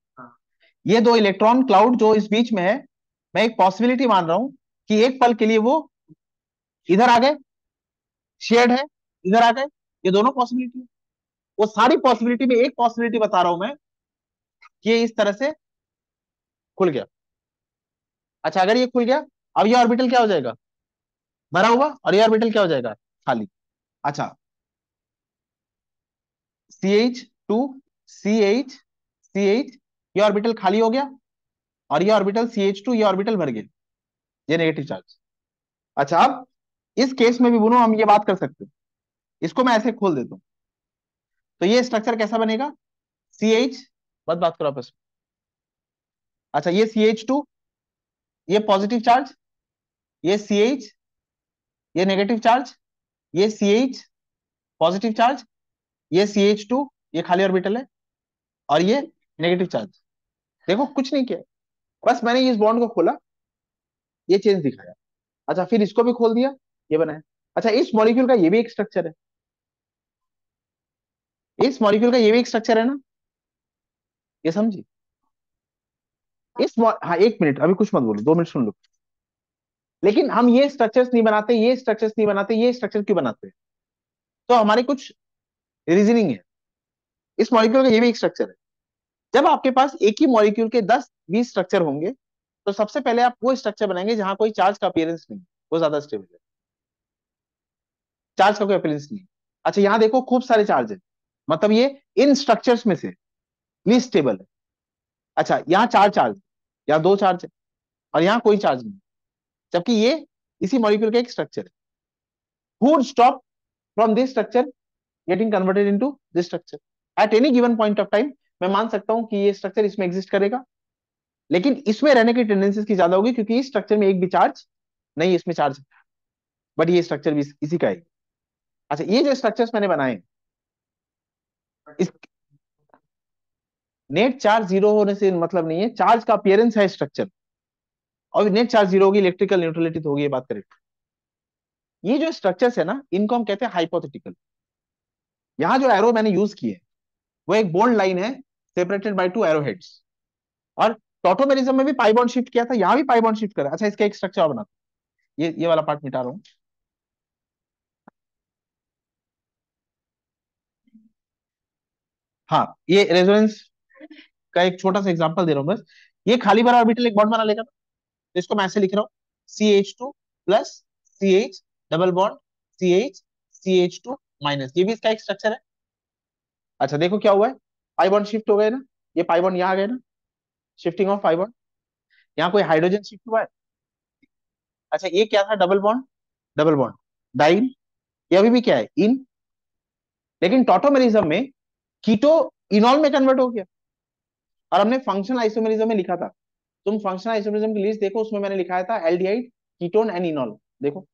ये दो इलेक्ट्रॉन क्लाउड जो इस बीच में है, मैं एक पॉसिबिलिटी मान रहा हूं कि एक पल के लिए वो इधर आ गए, शेयर्ड है, इधर आ गए। ये दोनों पॉसिबिलिटी, वो सारी पॉसिबिलिटी में एक पॉसिबिलिटी बता रहा हूं मैं कि ये इस तरह से खुल गया। अच्छा, अगर ये खुल गया, अब ये ऑर्बिटल क्या हो जाएगा? भरा हुआ। और ये ऑर्बिटल क्या हो जाएगा? खाली। अच्छा, CH2, CH ये ऑर्बिटल खाली हो गया, और ये ऑर्बिटल CH2 ये ऑर्बिटल भर गया, ये नेगेटिव चार्ज। अच्छा, अब इस केस में भी बोलो हम ये बात कर सकते हैं। इसको मैं ऐसे खोल देता हूं तो ये स्ट्रक्चर कैसा बनेगा? CH, बस बात करो आपस में। अच्छा, ये CH2 ये पॉजिटिव चार्ज, ये CH ये नेगेटिव चार्ज, ये CH पॉजिटिव चार्ज, ये CH2 ये खाली ऑर्बिटल है, और ये नेगेटिव चार्ज। देखो कुछ नहीं किया, बस मैंने इस बॉन्ड को खोला, ये चेंज दिखाया। अच्छा, फिर इसको भी खोल दिया, ये बनाया। अच्छा, इस मॉलिक्यूल का ये भी एक स्ट्रक्चर है, इस मॉलिक्यूल का ये भी एक स्ट्रक्चर है ना, ये समझी? हाँ, एक मिनट, अभी कुछ मत बोलो, 2 मिनट सुन लो। लेकिन हम ये स्ट्रक्चर्स नहीं बनाते, ये स्ट्रक्चर्स नहीं बनाते, ये स्ट्रक्चर क्यों बनाते हैं? तो हमारी कुछ रीजनिंग है। इस मॉलिक्यूल का ये भी एक स्ट्रक्चर है। जब आपके पास एक ही मॉलिक्यूल के 10-20 स्ट्रक्चर होंगे तो सबसे पहले आप वो स्ट्रक्चर बनाएंगे जहां कोई चार्ज का अपीयरेंस नहीं, वो ज्यादा स्टेबल है। चार्ज का कोई अपीयरेंस नहीं। अच्छा, यहां देखो खूब सारे चार्ज है, मतलब ये इन स्ट्रक्चर्स में से लीस्ट स्टेबल है। अच्छा, यहाँ 4 चार्ज, यहाँ 2 चार्ज है, और यहाँ कोई चार्ज नहीं, जबकि ये इसी मॉलिक्यूल का एक स्ट्रक्चर है। Who would stop from this structure getting converted into this structure? At any given point of time मैं मान सकता हूं कि ये स्ट्रक्चर इसमें एग्जिस्ट करेगा, लेकिन इसमें रहने की टेंडेंसी की ज्यादा होगी क्योंकि इस स्ट्रक्चर में एक भी चार्ज नहीं, इसमें चार्ज है, बट ये स्ट्रक्चर भी इसी का है। अच्छा, ये जो स्ट्रक्चर्स मैंने बनाए, इस नेट चार्ज जीरो होने से मतलब नहीं है, चार्ज का अपीयरेंस है स्ट्रक्चर, और नेट चार्ज जीरो होगी, इलेक्ट्रिकल न्यूट्रलिटी तो होगी, ये बात करेक्ट। ये जो स्ट्रक्चर्स है ना, इनको हम कहते हैं हाइपोथेटिकल। यहाँ जो एरो मैंने यूज किए वो एक बोल्ड लाइन है सेपरेटेड बाय 2 एरो हेड्स। और टॉटोमेरिज्म में भी पाई बॉन्ड शिफ्ट किया था, यहाँ भी पाई बॉन्ड शिफ्ट करा। अच्छा, इसका एक स्ट्रक्चर और बनाता हूं। ये वाला पार्ट मिटा रहा हूँ। हाँ, ये रेजोनेंस का एक छोटा सा एग्जांपल दे रहा हूँ बस। ये खाली बार ऑर्बिटल एक बॉन्ड बना लेगा, तो इसको मैं ऐसे लिख रहा हूँ, CH2 plus CH double bond CH CH2 minus, ये भी इसका एक स्ट्रक्चर है। अच्छा, देखो क्या हुआ है, पाई बॉन्ड शिफ्ट हो गए ना, ये पाई बॉन्ड यहाँ आ गए ना, शिफ्टिंग ऑफ पाई बॉन्ड। यहाँ कोई हाइड्रोजन शिफ्ट हुआ है? अच्छा, ये क्या था? Double bond, double bond diene, ये अभी भी क्या है? इन। लेकिन टॉटोमेरिज्म में कीटो इनॉल में कन्वर्ट हो गया, और हमने फंक्शनल आइसोमेरिज्म में लिखा था। तुम फंक्शनल आइसोमेरिज्म की लिस्ट देखो, उसमें मैंने लिखाया था एल्डिहाइड कीटोन एंड इनॉल, देखो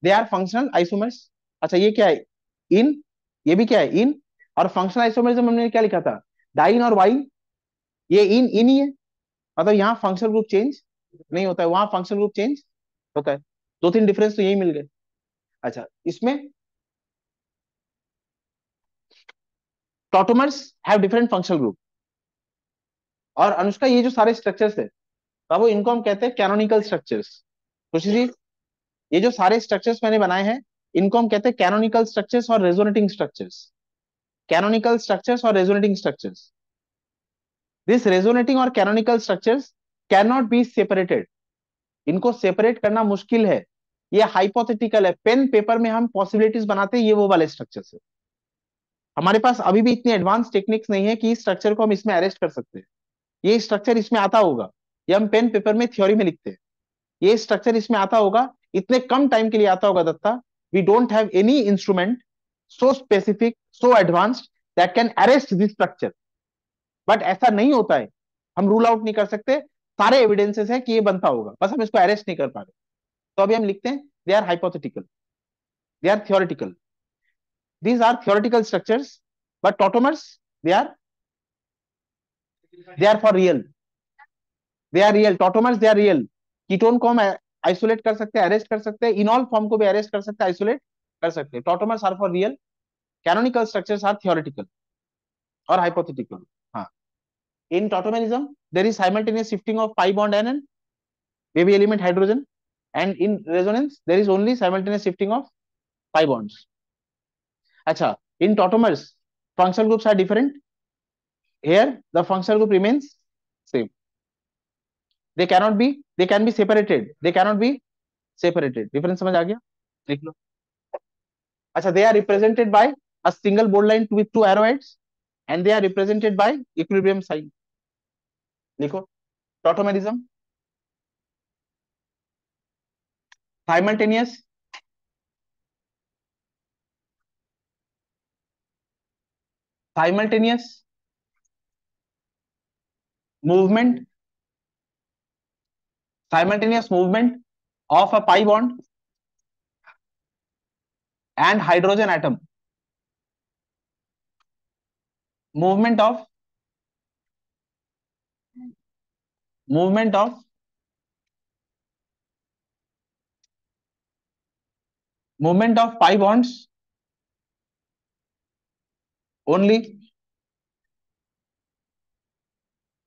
दे आर फंक्शनल आइसोमर्स। अच्छा, ये क्या है? इन, ये भी क्या है? इन। और फंक्शनल आइसोमरिज्म में हमने क्या लिखा था? डाइन और वाइन, ये इन इन ही है, मतलब यहाँ फंक्शनल ग्रुप चेंज नहीं होता है, वहां फंक्शनल ग्रुप चेंज होता है। 2-3 डिफरेंस तो यही मिल गए। अच्छा, इसमें tautomers have different functional group. और अनुष्का, ये जो सारे स्ट्रक्चर्स है बाबू, इनको हम कहते हैं कैनोनिकल स्ट्रक्चर्स। खुशी जी, ये जो सारे स्ट्रक्चर्स मैंने बनाए हैं, इनको हम कहते हैं कैनोनिकल स्ट्रक्चर्स और रेजोनेटिंग स्ट्रक्चर्स। कैनोनिकल स्ट्रक्चर्स और रेजोनेटिंग स्ट्रक्चर्स, दिस रेजोनेटिंग और canonical structures can not be separated. इनको सेपरेट करना मुश्किल है। ये हाइपोथेटिकल है, पेन पेपर में हम पॉसिबिलिटीज बनाते हैं ये वो वाले स्ट्रक्चर से। हमारे पास अभी भी इतनी एडवांस टेक्निक्स नहीं है कि इस स्ट्रक्चर को हम इसमें अरेस्ट कर सकते हैं। ये स्ट्रक्चर इसमें आता होगा, ये हम पेन पेपर में थ्योरी में लिखते हैं। ये स्ट्रक्चर इसमें आता होगा, इतने कम टाइम के लिए आता होगा Datta. We don't have any instrument so specific, so advanced that can arrest this structure. But ऐसा नहीं होता है, हम रूल आउट नहीं कर सकते। सारे एविडेंसेस है कि ये बनता होगा, बस हम इसको अरेस्ट नहीं कर पा रहे। तो अभी हम लिखते हैं they are hypothetical, they are theoretical, these are theoretical structures, but tautomers they are for real, they are real. Tautomers they are real. Ketone को हम आइसोलेट कर सकते हैं, अरेस्ट कर सकते हैं, इनॉल फॉर्म को भी अरेस्ट कर सकते हैं, आइसोलेट कर सकते हैं। Tautomers are for real, canonical structures are theoretical और हाइपोथेटिकल। हाँ, in tautomerism there is simultaneous shifting of pi bond and baby element hydrogen, and in resonance there is only simultaneous shifting of pi bonds. Acha, in tautomers functional groups are different. Here the functional group remains same. They cannot be, they can be separated, they cannot be separated. Difference समझ आ गया? लिख लो। अच्छा, they are represented by a single bold line with two arrowheads and they are represented by equilibrium sign. लिखो tautomerism simultaneous simultaneous movement, simultaneous movement of a pi bond and hydrogen atom, movement of movement of movement of pi bonds only.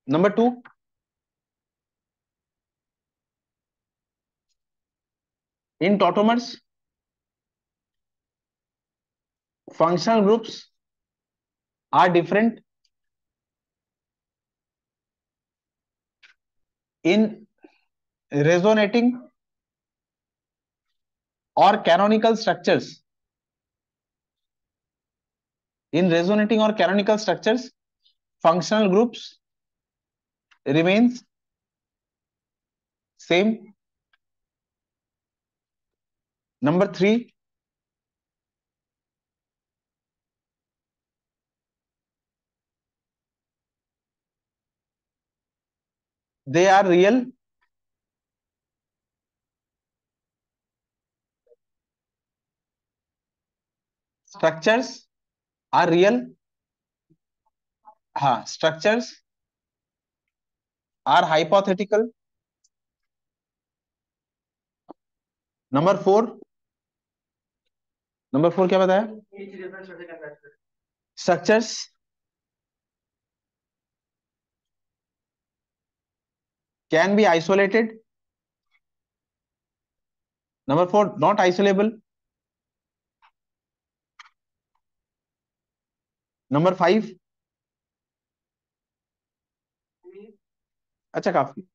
Number two, in tautomers functional groups are different in resonating or canonical structures. In resonating or canonical structures functional groups remains same. Number three, they are real structures, are real, हाँ, structures are hypothetical. Number four, number four क्या बताया? Structures can be isolated. Number four, not isolable. Number five, अच्छा काफी,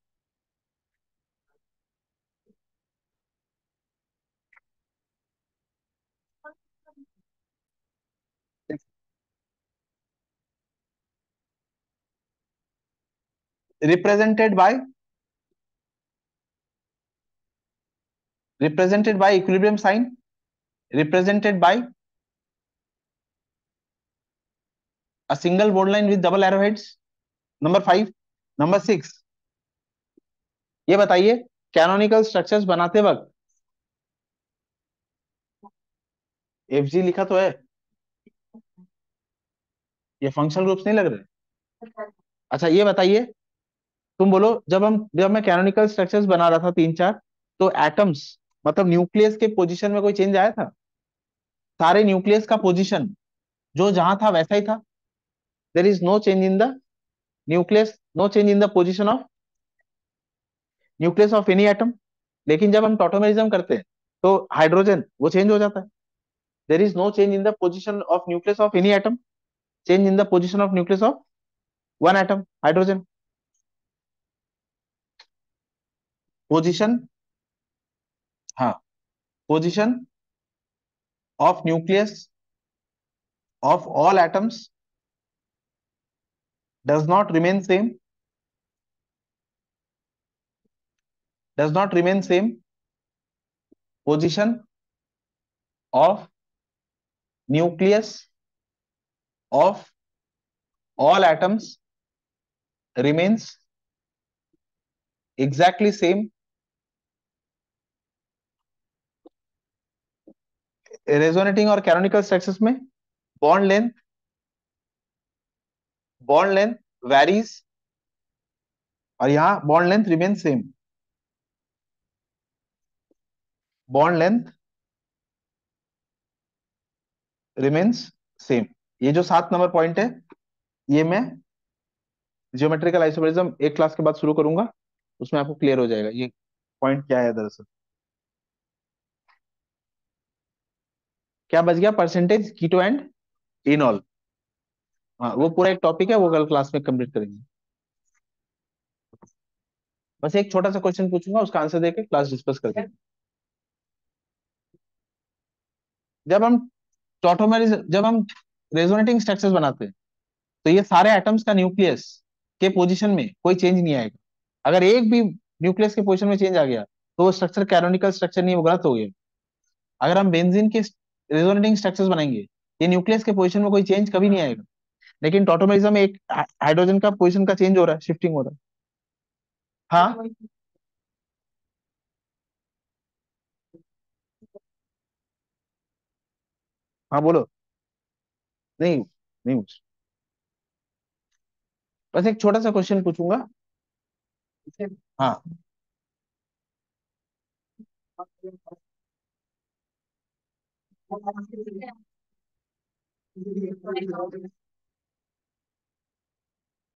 represented by equilibrium sign, represented by a single bond line with double arrowheads. Number five. Number six, ये बताइए canonical structures बनाते वक्त F G लिखा तो है, ये फंक्शनल ग्रुप्स नहीं लग रहे? अच्छा ये बताइए, तुम बोलो, जब मैं कैनोनिकल स्ट्रक्चर्स बना रहा था तीन चार, तो एटम्स मतलब न्यूक्लियस के पोजीशन में कोई चेंज आया था? सारे न्यूक्लियस का पोजीशन जो जहां था वैसा ही था. There is no change in the nucleus, no change in the position of nucleus of any atom. लेकिन जब हम टॉटोमेरिज्म करते हैं तो हाइड्रोजन वो चेंज हो जाता है. There is no change in the position of nucleus of any atom, change in the position of nucleus of one atom hydrogen. Position, हाँ, position of nucleus of all atoms does not remain same, does not remain same, position of nucleus of all atoms remains exactly same. Resonating और canonical structures में bond length, bond length varies, और यहां bond length remain same, bond length remains same. ये जो 7 number point है, ये मैं geometrical isomerism एक क्लास के बाद शुरू करूंगा, उसमें आपको क्लियर हो जाएगा ये पॉइंट क्या है दरअसल। क्या बच गया? Percentage keto and enol. हाँ, वो पूरा एक टॉपिक है, वो कल क्लास में कंप्लीट करेंगे। बस एक छोटा सा क्वेश्चन पूछूंगा, उसका आंसर देके क्लास डिस्कस करते हैं। जब हम जब हम रेजोनेटिंग स्ट्रक्चर्स बनाते हैं, तो ये सारे एटम्स का न्यूक्लियस के पोजीशन में कोई चेंज नहीं आएगा। अगर एक भी न्यूक्लियस के पोजीशन में चेंज आ गया, तो वो स्ट्रक्चर कैनोनिकल स्ट्रक्चर नहीं, वो गलत हो गया। अगर हम बेंजीन के रेजोनेटिंग स्ट्रक्चर्स बनाएंगे, ये न्यूक्लियस के पोजीशन में कोई चेंज कभी नहीं आएगा। लेकिन टॉटोमेरिज्म में एक हाइड्रोजन का पोजीशन का चेंज हो रहा है, शिफ्टिंग हो रहा है। हाँ, हाँ बोलो। नहीं, नहीं पूछ। बस एक छोटा सा क्वेश्चन पूछूंगा। हाँ,